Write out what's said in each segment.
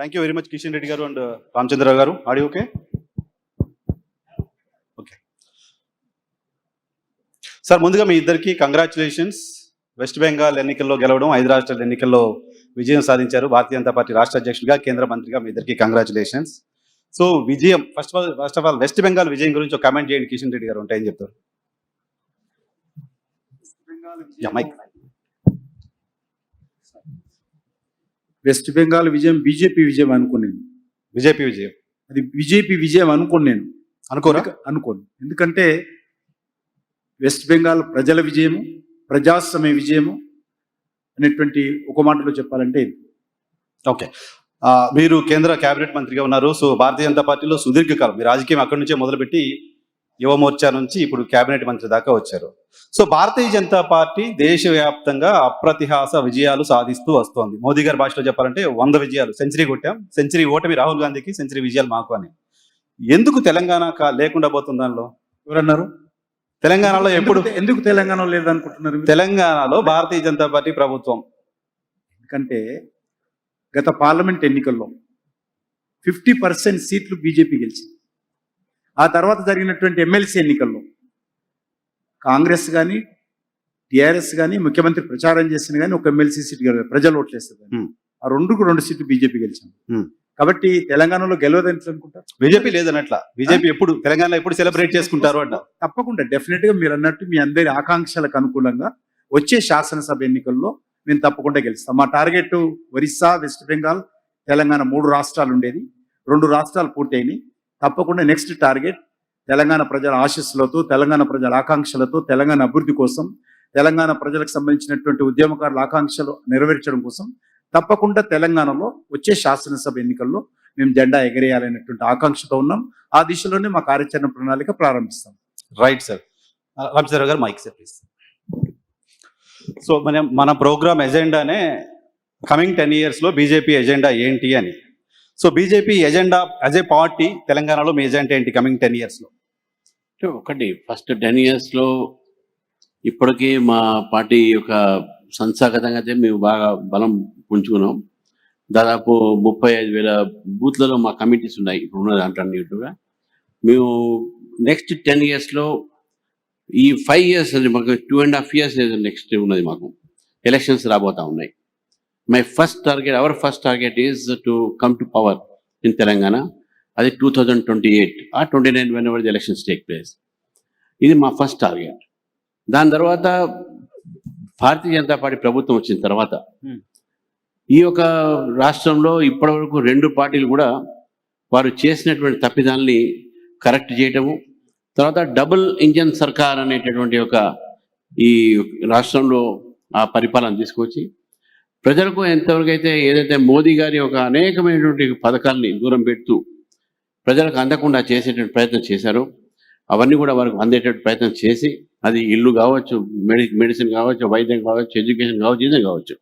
Thank you very much Kishan Reddy గారు and Ramachandra Rao గారు. Audio okay? Okay sir, ముందుగా మీ ఇద్దరికి కంగ్రాచులేషన్స్. వెస్ట్ బెంగాల్ ఎన్నికల్లో గెలవడం, 5 రాష్ట్రాల ఎన్నికల్లో విజయం సాధించారు. భారతీయ జనతా పార్టీ రాష్ట్ర అధ్యక్షుడిగా, కేంద్ర మంత్రిగా మీ ఇద్దరికి కంగ్రాచులేషన్స్. సో విజయం first of all west Bengal విజయం గురించి ఒక కామెంట్ చేయండి కిషన్ రెడ్డి గారు. ఉంటాయని చెప్తారు. వెస్ట్ బెంగాల్ విజయం బీజేపీ విజయం అనుకున్నాను. బీజేపీ విజయం అది బీజేపీ విజయం అనుకున్నాను. అనుకోరా? అనుకోను. ఎందుకంటే వెస్ట్ బెంగాల్ ప్రజల విజయము, ప్రజాస్వామ్య విజయము అనేటువంటి ఒక మాటలో చెప్పాలంటే ఇది. ఓకే, మీరు కేంద్ర కేబినెట్ మంత్రిగా ఉన్నారు. సో భారతీయ జనతా పార్టీలో సుదీర్ఘకాలం మీ రాజకీయం అక్కడి నుంచే మొదలుపెట్టి యువ మోర్చా నుంచి ఇప్పుడు కేబినెట్ మంత్రి దాకా వచ్చారు. సో భారతీయ జనతా పార్టీ దేశవ్యాప్తంగా అప్రతిహాస విజయాలు సాధిస్తూ వస్తోంది. మోదీ గారి భాషలో చెప్పాలంటే 100 విజయాలు, సెంచరీ కొట్టాం. సెంచరీ ఓటమి రాహుల్ గాంధీకి, సెంచరీ విజయాలు మాకు అని. ఎందుకు తెలంగాణ లేకుండా పోతుంది? దానిలో ఎవరన్నారు? తెలంగాణలో ఎందుకు తెలంగాణలో లేదనుకుంటున్నారు? తెలంగాణలో భారతీయ జనతా పార్టీ ప్రభుత్వం, ఎందుకంటే గత పార్లమెంట్ ఎన్నికల్లో 50% సీట్లు బీజేపీ గెలిచింది. ఆ తర్వాత జరిగినటువంటి ఎమ్మెల్సీ ఎన్నికల్లో కాంగ్రెస్ కానీ, టీఆర్ఎస్ కానీ, ముఖ్యమంత్రి ప్రచారం చేసిన కానీ ఒక ఎమ్మెల్సీ సీట్ ప్రజలు ఓట్లేస్తారు. ఆ 2 సీట్లు బీజేపీ గెలిచాం. కాబట్టి తెలంగాణలో గెలవదని అనుకుంటారు. బీజేపీ లేదన్నట్ల. బీజేపీ ఎప్పుడు తెలంగాణలో ఎప్పుడు సెలబ్రేట్ చేసుకుంటారు అంట? తప్పకుండా డెఫినెట్ గా మీరు అన్నట్టు మీ అందరి ఆకాంక్షలకు అనుకూలంగా వచ్చే శాసనసభ ఎన్నికల్లో మేము తప్పకుండా గెలుస్తాం. మా టార్గెట్ ఒరిస్సా, వెస్ట్ బెంగాల్, తెలంగాణ 3 రాష్ట్రాలు ఉండేది. 2 రాష్ట్రాలు పూర్తయినాయి. తప్పకుండా నెక్స్ట్ టార్గెట్ తెలంగాణ ప్రజల ఆశీస్సులతో, తెలంగాణ ప్రజల ఆకాంక్షలతో, తెలంగాణ అభివృద్ధి కోసం, తెలంగాణ ప్రజలకు సంబంధించినటువంటి ఉద్యమకారుల ఆకాంక్షలు నెరవేర్చడం కోసం తప్పకుండా తెలంగాణలో వచ్చే శాసనసభ ఎన్నికల్లో మేము జెండా ఎగరేయాలనేటువంటి ఆకాంక్షతో ఉన్నాం. ఆ దిశలోనే మా కార్యాచరణ ప్రణాళిక ప్రారంభిస్తాం. Right sir. రామచంద్రరావు గారు మైక్ సార్ ప్లీజ్. సో మన ప్రోగ్రామ్ ఎజెండానే కమింగ్ 10 years లో బీజేపీ ఎజెండా ఏంటి అని. So BJP agenda as a party తెలంగాణలో మీ ఎజెండా ఏంటి కమింగ్ 10 years లో? ఒకటి, ఫస్ట్ 10 years లో ఇప్పటికీ మా పార్టీ యొక్క సంస్థాగతంగా అయితే మేము బాగా బలం పుంజుకున్నాం. దాదాపు 35,000 బూత్లలో మా కమిటీస్ ఉన్నాయి ఇప్పుడు ఉన్న దాంట్లో అన్నిట్టుగా. మేము నెక్స్ట్ 10 years లో ఈ 5 years మాకు 2.5 years నెక్స్ట్ ఉన్నది. మాకు ఎలక్షన్స్ రాబోతా ఉన్నాయి. Our first target is to come to power in Telangana. అది 2028 or 29 whenever the elections take place. ఇది మా ఫస్ట్ టార్గెట్. దాని తర్వాత భారతీయ జనతా పార్టీ ప్రభుత్వం వచ్చిన తర్వాత ఈ యొక్క రాష్ట్రంలో ఇప్పటి వరకు 2 పార్టీలు కూడా వారు చేసినటువంటి తప్పిదాలని కరెక్ట్ చేయటము, తర్వాత డబుల్ ఇంజన్ సర్కార్ అనేటటువంటి ఒక ఈ రాష్ట్రంలో ఆ పరిపాలన తీసుకొచ్చి ప్రజలకు ఎంతవరకు అయితే ఏదైతే మోదీ గారి ఒక అనేకమైనటువంటి పథకాలని దూరం పెడుతూ ప్రజలకు అందకుండా చేసేటువంటి ప్రయత్నం చేశారో అవన్నీ కూడా వారికి అందేటటువంటి ప్రయత్నం చేసి, అది ఇల్లు కావచ్చు, మెడిసిన్ కావచ్చు, వైద్యం కావచ్చు, ఎడ్యుకేషన్ కావచ్చు, ఇదే కావచ్చు.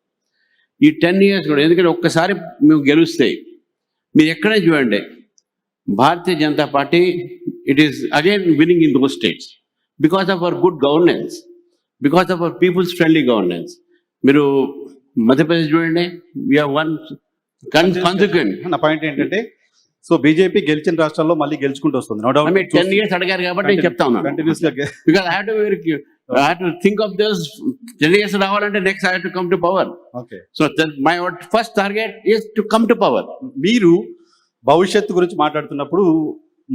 ఈ 10 years కూడా, ఎందుకంటే ఒక్కసారి మేము గెలుస్తే మీరు ఎక్కడే చూడండి Bharatiya Janata Party it is again winning in those states because of our good governance, because of our peoples friendly governance. మీరు మధ్యప్రదేశ్ చూడండి, వీఆర్ వన్ కాన్సిక్వెంట్. నా పాయింట్ ఏంటంటే, సో బీజేపీ గెలిచిన రాష్ట్రాల్లో మళ్ళీ గెలుచుకుంటూ వస్తుంది. No doubt. 10 years అడిగారు కాబట్టి నేను చెప్తా ఉన్నాను. కంటిన్యూస్గా because I have to think of this. 10 years రావాలంటే next I have to come to power. Okay. So my first target is to come to power. మీరు భవిష్యత్తు గురించి మాట్లాడుతున్నప్పుడు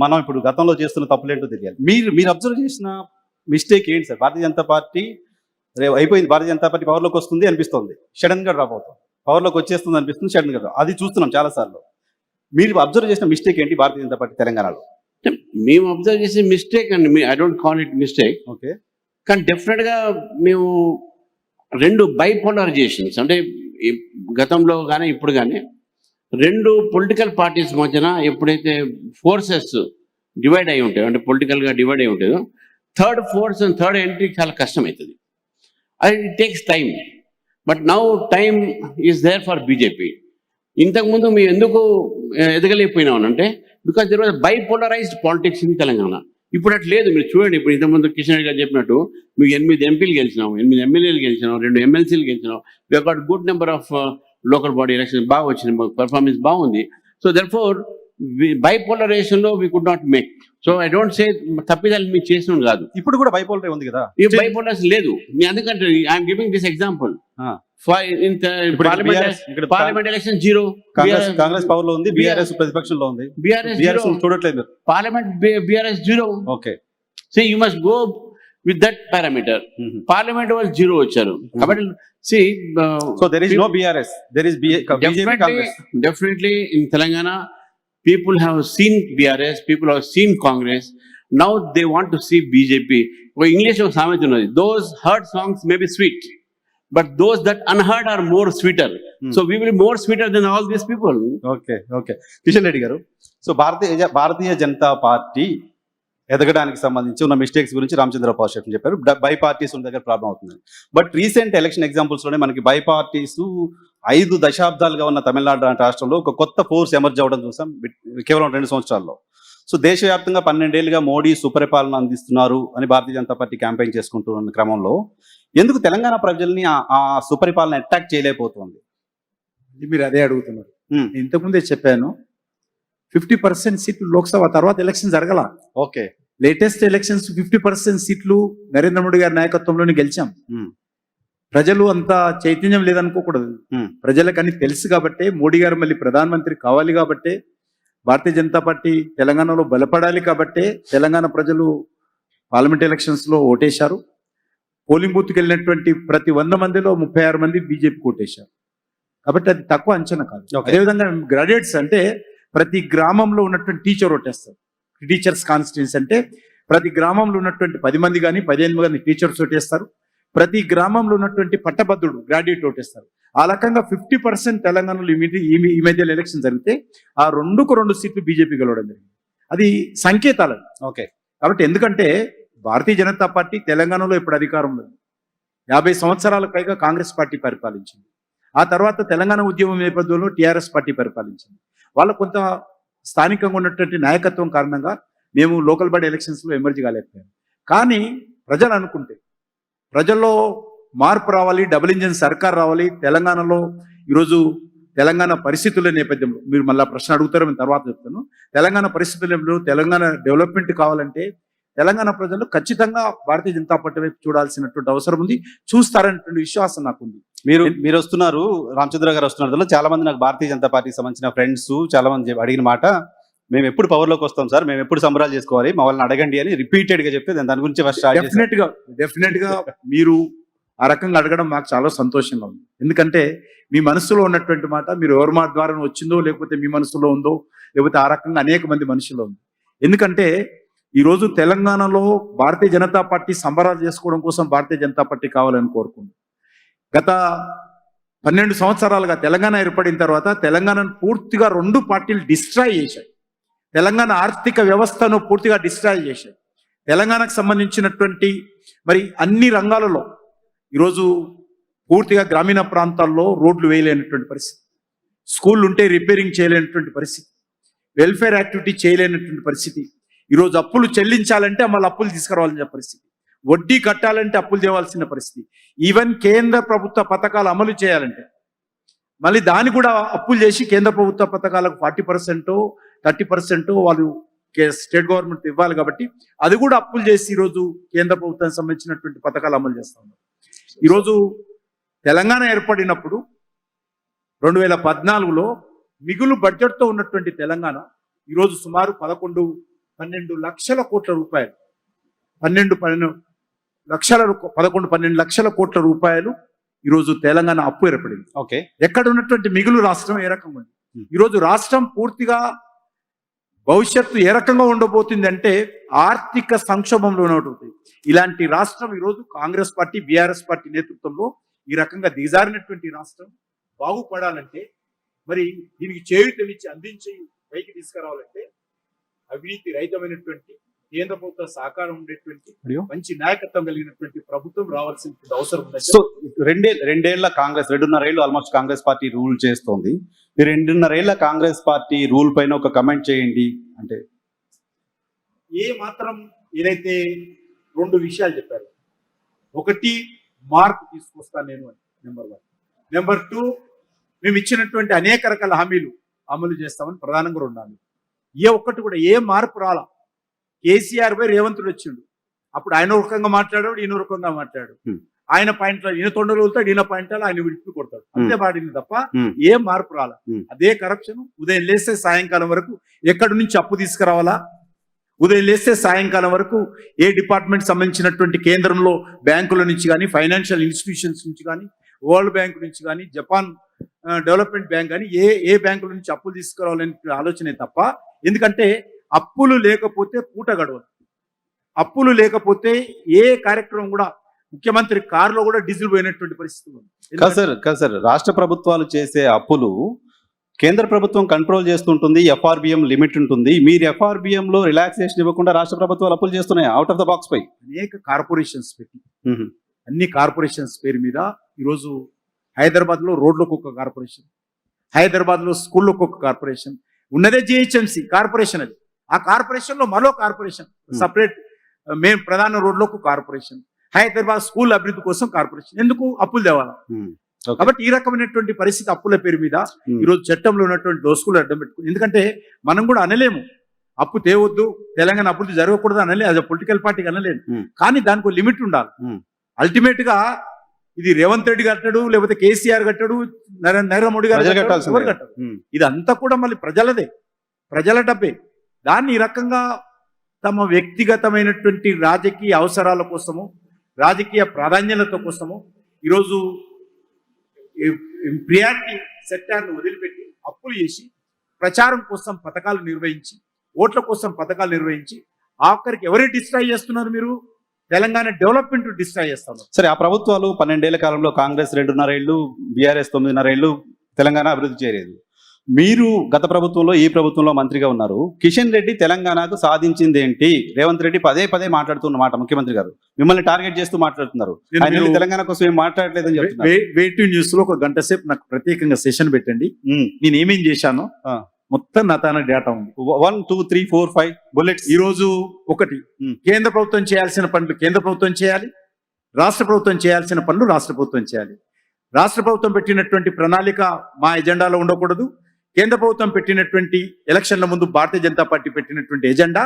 మనం ఇప్పుడు గతంలో చేస్తున్న తప్పులేంటో తెలియాలి. మీరు అబ్జర్వ్ చేసిన మిస్టేక్ ఏంటి సార్? భారతీయ జనతా పార్టీ అయిపోయింది, భారతీయ జనతా పార్టీ పవర్లోకి వస్తుంది అనిపిస్తుంది, సడన్ గా డ్రాప్ అవుతాం. పవర్లోకి వచ్చేస్తుంది అనిపిస్తుంది, సడన్ గా అది చూస్తున్నాం చాలా సార్లు. మీరు అబ్జర్వ్ చేసిన మిస్టేక్ ఏంటి భారతీయ జనతా పార్టీ తెలంగాణలో? మేము అబ్జర్వ్ చేసే మిస్టేక్ అండి, I don't call it mistake. Okay. కానీ డెఫినెట్గా మేము 2 బైపోలరైజేషన్స్, అంటే గతంలో కానీ ఇప్పుడు కానీ 2 పొలిటికల్ పార్టీస్ మధ్యన ఎప్పుడైతే ఫోర్సెస్ డివైడ్ అయి ఉంటాయో, అంటే పొలిటికల్గా డివైడ్ అయి ఉంటుందో, third force and third entry చాలా కష్టమవుతుంది. అది it takes time. But now time is there for BJP. ఇంతకుముందు మేము ఎందుకు ఎదగలేకపోయినామనంటే because there was bipolarized politics in Telangana. ఇప్పుడు అట్లా లేదు. మీరు చూడండి, ఇప్పుడు ఇంతకుముందు కిషన్ రెడ్డి గారు చెప్పినట్టు మీకు 8 ఎంపీలు గెలిచినాం, 8 ఎమ్మెల్యేలు గెలిచినాం, 2 ఎమ్మెల్సీలు గెలిచినాం. We got good number of local body election బాగా వచ్చింది, పర్ఫార్మెన్స్ బాగుంది. సో దెర్ ఫోర్ బైపోలరైజేషన్ లో we could not make. So I don't say తప్పిదాలు మీరు చేసిన కాదు, ఇప్పుడు కూడా బైపోలర్ ఉంది కదా. ఈ బైపోలరైజేషన్ లేదు. మీ అందుకంటే I'm giving this example. Parliament election zero, Congress power లో ఉంది, బీఆర్ఎస్ ప్రతిపక్షంలో ఉంది. బీఆర్ఎస్ చూడట్లేదు. Parliament BRS zero. Okay, so you must go with that parameter. Parliament వాళ్ళు జీరో వచ్చారు కాబట్టి so there is no BRS, there is BJP, Congress. Definitely in Telangana, people have seen BRS, people have seen Congress. Now they want to see BJP. English of సామెత ఉన్నది, those heard songs may be sweet, but those that unheard are more sweeter. So we will be more sweeter than all these people. Okay okay, Kishan Reddy గారు, so Bharatiya Janata party ఎదగడానికి సంబంధించి ఉన్న mistakes గురించి రామచంద్ర పాషా చెప్పారు. By parties ఉన్న దగ్గర ప్రాబ్లం అవుతుంది. But recent election examples లోనే మనకి బై పార్టీస్ 5 దశాబ్దాలుగా ఉన్న తమిళనాడు రాష్ట్రంలో ఒక కొత్త ఫోర్స్ ఎమర్జ్ అవ్వడం చూసాం కేవలం 2 సంవత్సరాల్లో. సో దేశవ్యాప్తంగా 12 ఏళ్లుగా మోడీ సుపరిపాలన అందిస్తున్నారు అని భారతీయ జనతా పార్టీ క్యాంపెయిన్ చేసుకుంటున్న క్రమంలో ఎందుకు తెలంగాణ ప్రజల్ని ఆ సుపరిపాలన అటాక్ చేయలేకపోతుంది? మీరు అదే అడుగుతున్నారు. ఇంతకుముందే చెప్పాను, 50% సీట్లు లోక్సభ తర్వాత ఎలక్షన్ జరగల. ఓకే, లేటెస్ట్ ఎలక్షన్స్ 50% సీట్లు నరేంద్ర మోడీ గారి నాయకత్వంలోనే గెలిచాం. ప్రజలు అంత చైతన్యం లేదనుకోకూడదు. ప్రజలకు అన్ని తెలుసు కాబట్టే, మోడీ గారు మళ్ళీ ప్రధానమంత్రి కావాలి కాబట్టే, భారతీయ జనతా పార్టీ తెలంగాణలో బలపడాలి కాబట్టే తెలంగాణ ప్రజలు పార్లమెంట్ ఎలక్షన్స్ లో ఓటేశారు. పోలింగ్ బూత్కి వెళ్ళినటువంటి ప్రతి 100 మందిలో 36 మంది బీజేపీకి ఓటేశారు. కాబట్టి అది తక్కువ అంచనా కాదు. అదేవిధంగా గ్రాడ్యుయేట్స్ అంటే ప్రతి గ్రామంలో ఉన్నటువంటి టీచర్ ఓటేస్తారు. టీచర్స్ కాన్స్టిట్యూన్సీ అంటే ప్రతి గ్రామంలో ఉన్నటువంటి 10 మంది కానీ 15 మంది టీచర్స్ ఓటేస్తారు. ప్రతి గ్రామంలో ఉన్నటువంటి పట్టభద్రుడు గ్రాడ్యుయేట్ ఓటేస్తారు. ఆ రకంగా 50% తెలంగాణలో ఈ మధ్యలో ఎలక్షన్ జరిగితే ఆ 2 సీట్లు బీజేపీ గెలవడం జరిగింది. అది సంకేతాలు. ఓకే, కాబట్టి ఎందుకంటే భారతీయ జనతా పార్టీ తెలంగాణలో ఇప్పుడు అధికారంలో 50 సంవత్సరాల పైగా కాంగ్రెస్ పార్టీ పరిపాలించింది. ఆ తర్వాత తెలంగాణ ఉద్యమం నేపథ్యంలో టీఆర్ఎస్ పార్టీ పరిపాలించింది. వాళ్ళ కొంత స్థానికంగా ఉన్నటువంటి నాయకత్వం కారణంగా మేము లోకల్ బాడీ ఎలక్షన్స్ లో ఎమర్జీ కాలేకపోయాం. కానీ ప్రజలు అనుకుంటే ప్రజల్లో మార్పు రావాలి, డబుల్ ఇంజిన్ సర్కార్ రావాలి. తెలంగాణలో ఈరోజు తెలంగాణ పరిస్థితుల నేపథ్యంలో మీరు మళ్ళీ ప్రశ్న అడుగుతారో నేను తర్వాత చెప్తాను. తెలంగాణ పరిస్థితుల నేపథ్యంలో తెలంగాణ డెవలప్మెంట్ కావాలంటే తెలంగాణ ప్రజలు ఖచ్చితంగా భారతీయ జనతా పార్టీ వైపు చూడాల్సినటువంటి అవసరం ఉంది, చూస్తారనేటువంటి విశ్వాసం నాకుంది. మీరు వస్తున్నారు, రామచంద్ర గారు వస్తున్నారు. చాలా మంది నాకు భారతీయ జనతా పార్టీకి సంబంధించిన ఫ్రెండ్స్ చాలా మంది అడిగిన మాట, మేము ఎప్పుడు పవర్లోకి వస్తాం సార్, మేము ఎప్పుడు సంబరాలు చేసుకోవాలి, మా వాళ్ళని అడగండి అని రిపీటెడ్ గా చెప్తే దాని గురించి డెఫినెట్ గా మీరు ఆ రకంగా అడగడం మాకు చాలా సంతోషంగా ఉంది. ఎందుకంటే మీ మనసులో ఉన్నటువంటి మాట మీరు ఎవరి మాట ద్వారా వచ్చిందో, లేకపోతే మీ మనసులో ఉందో, లేకపోతే ఆ రకంగా అనేక మంది మనుషుల్లో ఉంది. ఎందుకంటే ఈరోజు తెలంగాణలో భారతీయ జనతా పార్టీ సంబరాలు చేసుకోవడం కోసం భారతీయ జనతా పార్టీ కావాలని కోరుకుంది. గత 12 సంవత్సరాలుగా తెలంగాణ ఏర్పడిన తర్వాత తెలంగాణను పూర్తిగా 2 పార్టీలు డిస్ట్రాయ్ చేశాయి. తెలంగాణ ఆర్థిక వ్యవస్థను పూర్తిగా డిస్ట్రాయ్ చేశాయి. తెలంగాణకు సంబంధించినటువంటి మరి అన్ని రంగాలలో ఈరోజు పూర్తిగా గ్రామీణ ప్రాంతాల్లో రోడ్లు వేయలేనటువంటి పరిస్థితి, స్కూళ్ళు ఉంటే రిపేరింగ్ చేయలేనటువంటి పరిస్థితి, వెల్ఫేర్ యాక్టివిటీ చేయలేనటువంటి పరిస్థితి. ఈరోజు అప్పులు చెల్లించాలంటే మళ్ళీ అప్పులు తీసుకురావాల్సిన పరిస్థితి, వడ్డీ కట్టాలంటే అప్పులు తేవాల్సిన పరిస్థితి, ఈవెన్ కేంద్ర ప్రభుత్వ పథకాలు అమలు చేయాలంటే మళ్ళీ దాన్ని కూడా అప్పులు చేసి కేంద్ర ప్రభుత్వ పథకాలకు 40% 30% వాళ్ళు స్టేట్ గవర్నమెంట్ ఇవ్వాలి. కాబట్టి అది కూడా అప్పులు చేసి ఈరోజు కేంద్ర ప్రభుత్వానికి సంబంధించినటువంటి పథకాలు అమలు చేస్తా ఉన్నారు. ఈరోజు తెలంగాణ ఏర్పడినప్పుడు 2014లో మిగులు బడ్జెట్తో ఉన్నటువంటి తెలంగాణ ఈరోజు సుమారు 11-12 లక్షల కోట్ల రూపాయలు 12 లక్షల కోట్ల రూపాయలు ఈరోజు తెలంగాణ అప్పు ఏర్పడింది. ఓకే, ఎక్కడ ఉన్నటువంటి మిగులు రాష్ట్రం ఏ రకంగా ఉంది, ఈరోజు రాష్ట్రం పూర్తిగా భవిష్యత్తు ఏ రకంగా ఉండబోతుంది అంటే ఆర్థిక సంక్షోభంలో ఉంటుంది. ఇలాంటి రాష్ట్రం ఈరోజు కాంగ్రెస్ పార్టీ బీఆర్ఎస్ పార్టీ నేతృత్వంలో ఈ రకంగా దిగజారినటువంటి రాష్ట్రం బాగుపడాలంటే మరి దీనికి చేయూతనిచ్చి అందించి పైకి తీసుకురావాలంటే అవినీతి రహితమైనటువంటి కేంద్ర ప్రభుత్వ సహకారం ఉండేటువంటి మంచి నాయకత్వం కలిగినటువంటి ప్రభుత్వం రావాల్సిన అవసరం ఉంది. సో 2 ఏళ్ల కాంగ్రెస్ 2.5 ఏళ్ళు ఆల్మోస్ట్ కాంగ్రెస్ పార్టీ రూల్ చేస్తోంది. ఈ 2.5 ఏళ్ల కాంగ్రెస్ పార్టీ రూల్ పైన ఒక కమెంట్ చేయండి. అంటే ఏ మాత్రం ఏదైతే 2 విషయాలు చెప్పారు, ఒకటి మార్పు తీసుకొస్తాను నేను అని, నెంబర్ 1. నెంబర్ 2 మేము ఇచ్చినటువంటి అనేక రకాల హామీలు అమలు చేస్తామని ప్రధానంగా 2 హామీలు. ఏ ఒక్కటి కూడా ఏ మార్పు రాలా. కేసీఆర్ పై రేవంతుడు వచ్చిండు, అప్పుడు ఆయన ఒక రకంగా మాట్లాడాడు, ఈయన ఒక రకంగా మాట్లాడాడు. ఆయన పాయింట్లో ఈయన తొండలు వెళ్తాడు, ఈయన పాయింట్లో ఆయన విడిపి కొడతాడు, అంతే పాడింది తప్ప ఏ మార్పు రాలా. అదే కరప్షన్. ఉదయం లేస్తే సాయంకాలం వరకు ఎక్కడి నుంచి అప్పు తీసుకురావాలా, ఉదయం లేస్తే సాయంకాలం వరకు ఏ డిపార్ట్మెంట్ సంబంధించినటువంటి కేంద్రంలో బ్యాంకుల నుంచి కానీ, ఫైనాన్షియల్ ఇన్స్టిట్యూషన్స్ నుంచి కానీ, వరల్డ్ బ్యాంక్ నుంచి కానీ, జపాన్ డెవలప్మెంట్ బ్యాంక్ కానీ ఏ బ్యాంకుల నుంచి అప్పులు తీసుకురావాలనే ఆలోచనే తప్ప. ఎందుకంటే అప్పులు లేకపోతే పూట గడవదు, అప్పులు లేకపోతే ఏ కార్యక్రమం కూడా, ముఖ్యమంత్రి కారులో కూడా డీజిల్ పోయినటువంటి పరిస్థితి ఉంది. కాదు సార్, రాష్ట్ర ప్రభుత్వాలు చేసే అప్పులు కేంద్ర ప్రభుత్వం కంట్రోల్ చేస్తుంటుంది, ఎఫ్ఆర్బిఎం లిమిట్ ఉంటుంది. మీరు ఎఫ్ఆర్బిఎం లో రిలాక్సేషన్ ఇవ్వకుండా రాష్ట్ర ప్రభుత్వాలు అప్పులు చేస్తున్నాయి అవుట్ ఆఫ్ ద బాక్స్ పై. అనేక కార్పొరేషన్స్ పెట్టి అన్ని కార్పొరేషన్స్ పేరు మీద ఈరోజు హైదరాబాద్ లో రోడ్లకు ఒక కార్పొరేషన్, హైదరాబాద్ లో స్కూళ్ళకు ఒక కార్పొరేషన్ ఉన్నదే. జిహెచ్ఎంసి కార్పొరేషన్, అది ఆ కార్పొరేషన్ లో మరో కార్పొరేషన్ సపరేట్, మేము ప్రధాన రోడ్లో ఒక కార్పొరేషన్, హైదరాబాద్ స్కూల్ అభివృద్ధి కోసం కార్పొరేషన్. ఎందుకు? అప్పులు తేవాలా. కాబట్టి ఈ రకమైనటువంటి పరిస్థితి అప్పుల పేరు మీద ఈరోజు చట్టంలో ఉన్నటువంటి దోసుకులు అడ్డం పెట్టుకుని, ఎందుకంటే మనం కూడా అనలేము అప్పు తేవద్దు, తెలంగాణ అభివృద్ధి జరగకూడదు అనలే, అది పొలిటికల్ పార్టీకి అనలేదు. కానీ దానికి లిమిట్ ఉండాలి. అల్టిమేట్ గా ఇది రేవంత్ రెడ్డి కట్టడు, లేకపోతే కేసీఆర్ కట్టడు, నరేంద్ర మోడీ గారు కట్టడు. ఇదంతా కూడా మళ్ళీ ప్రజలదే, ప్రజల డబ్బే. దాన్ని ఈ రకంగా తమ వ్యక్తిగతమైనటువంటి రాజకీయ అవసరాల కోసము, రాజకీయ ప్రాధాన్యత కోసము ఈరోజు ప్రియారిటీ సెక్టార్ను వదిలిపెట్టి అప్పులు చేసి ప్రచారం కోసం పథకాలు నిర్వహించి, ఓట్ల కోసం పథకాలు నిర్వహించి ఆఖరికి ఎవరిని డిస్ట్రాయ్ చేస్తున్నారు? మీరు తెలంగాణ డెవలప్మెంట్ డిస్ట్రాయ్ చేస్తున్నారు. సరే, ఆ ప్రభుత్వాలు 12 ఏళ్ల కాలంలో కాంగ్రెస్ 2.5 ఏళ్ళు, బీఆర్ఎస్ 9.5 ఏళ్ళు తెలంగాణ అభివృద్ధి చేయలేదు. మీరు గత ప్రభుత్వంలో ఈ ప్రభుత్వంలో మంత్రిగా ఉన్నారు. కిషన్ రెడ్డి తెలంగాణకు సాధించింది ఏంటి? రేవంత్ రెడ్డి పదే మాట్లాడుతున్న మాట ముఖ్యమంత్రి గారు మిమ్మల్ని టార్గెట్ చేస్తూ మాట్లాడుతున్నారు. ఆయన తెలంగాణ కోసం ఏం మాట్లాడలేదని చెప్తున్నారు. వెయిట్ న్యూస్ లో 1 గంట సేపు నాకు ప్రత్యేకంగా సెషన్ పెట్టండి. నేను ఏమేం చేశానో మొత్తం నా తన డేటా ఉంది. 1, 2, 3, 4, 5 బుల్లెట్స్. ఈ రోజు ఒకటి, కేంద్ర ప్రభుత్వం చేయాల్సిన పనులు కేంద్ర ప్రభుత్వం చేయాలి, రాష్ట్ర ప్రభుత్వం చేయాల్సిన పనులు రాష్ట్ర ప్రభుత్వం చేయాలి. రాష్ట్ర ప్రభుత్వం పెట్టినటువంటి ప్రణాళిక మా ఎజెండాలో ఉండకూడదు. కేంద్ర ప్రభుత్వం పెట్టినటువంటి ఎలక్షన్ల ముందు భారతీయ జనతా పార్టీ పెట్టినటువంటి ఎజెండా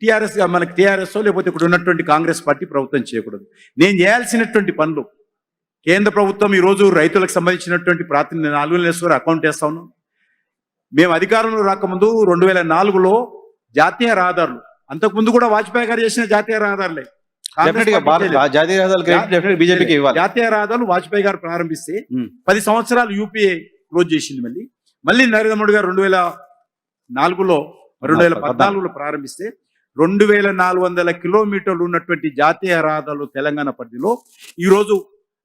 టీఆర్ఎస్ మనకి టీఆర్ఎస్ లేకపోతే ఇక్కడ ఉన్నటువంటి కాంగ్రెస్ పార్టీ ప్రభుత్వం చేయకూడదు. నేను చేయాల్సినటువంటి పనులు, కేంద్ర ప్రభుత్వం ఈరోజు రైతులకు సంబంధించినటువంటి 4 నెలల అకౌంట్ వేస్తా ఉన్నాం. మేము అధికారంలో రాకముందు 2004లో జాతీయ రహదారులు, అంతకుముందు కూడా వాజ్పేయి గారు చేసిన జాతీయ రహదారులే, జాతీయ రహదారులు వాజ్పేయి గారు ప్రారంభిస్తే 10 సంవత్సరాలు యూపీఏ క్లోజ్ చేసింది. మళ్ళీ నరేంద్ర మోడీ గారు 2004లో 2014లో ప్రారంభిస్తే 2400 కిలోమీటర్లు ఉన్నటువంటి జాతీయ రహదారులు తెలంగాణ పరిధిలో ఈరోజు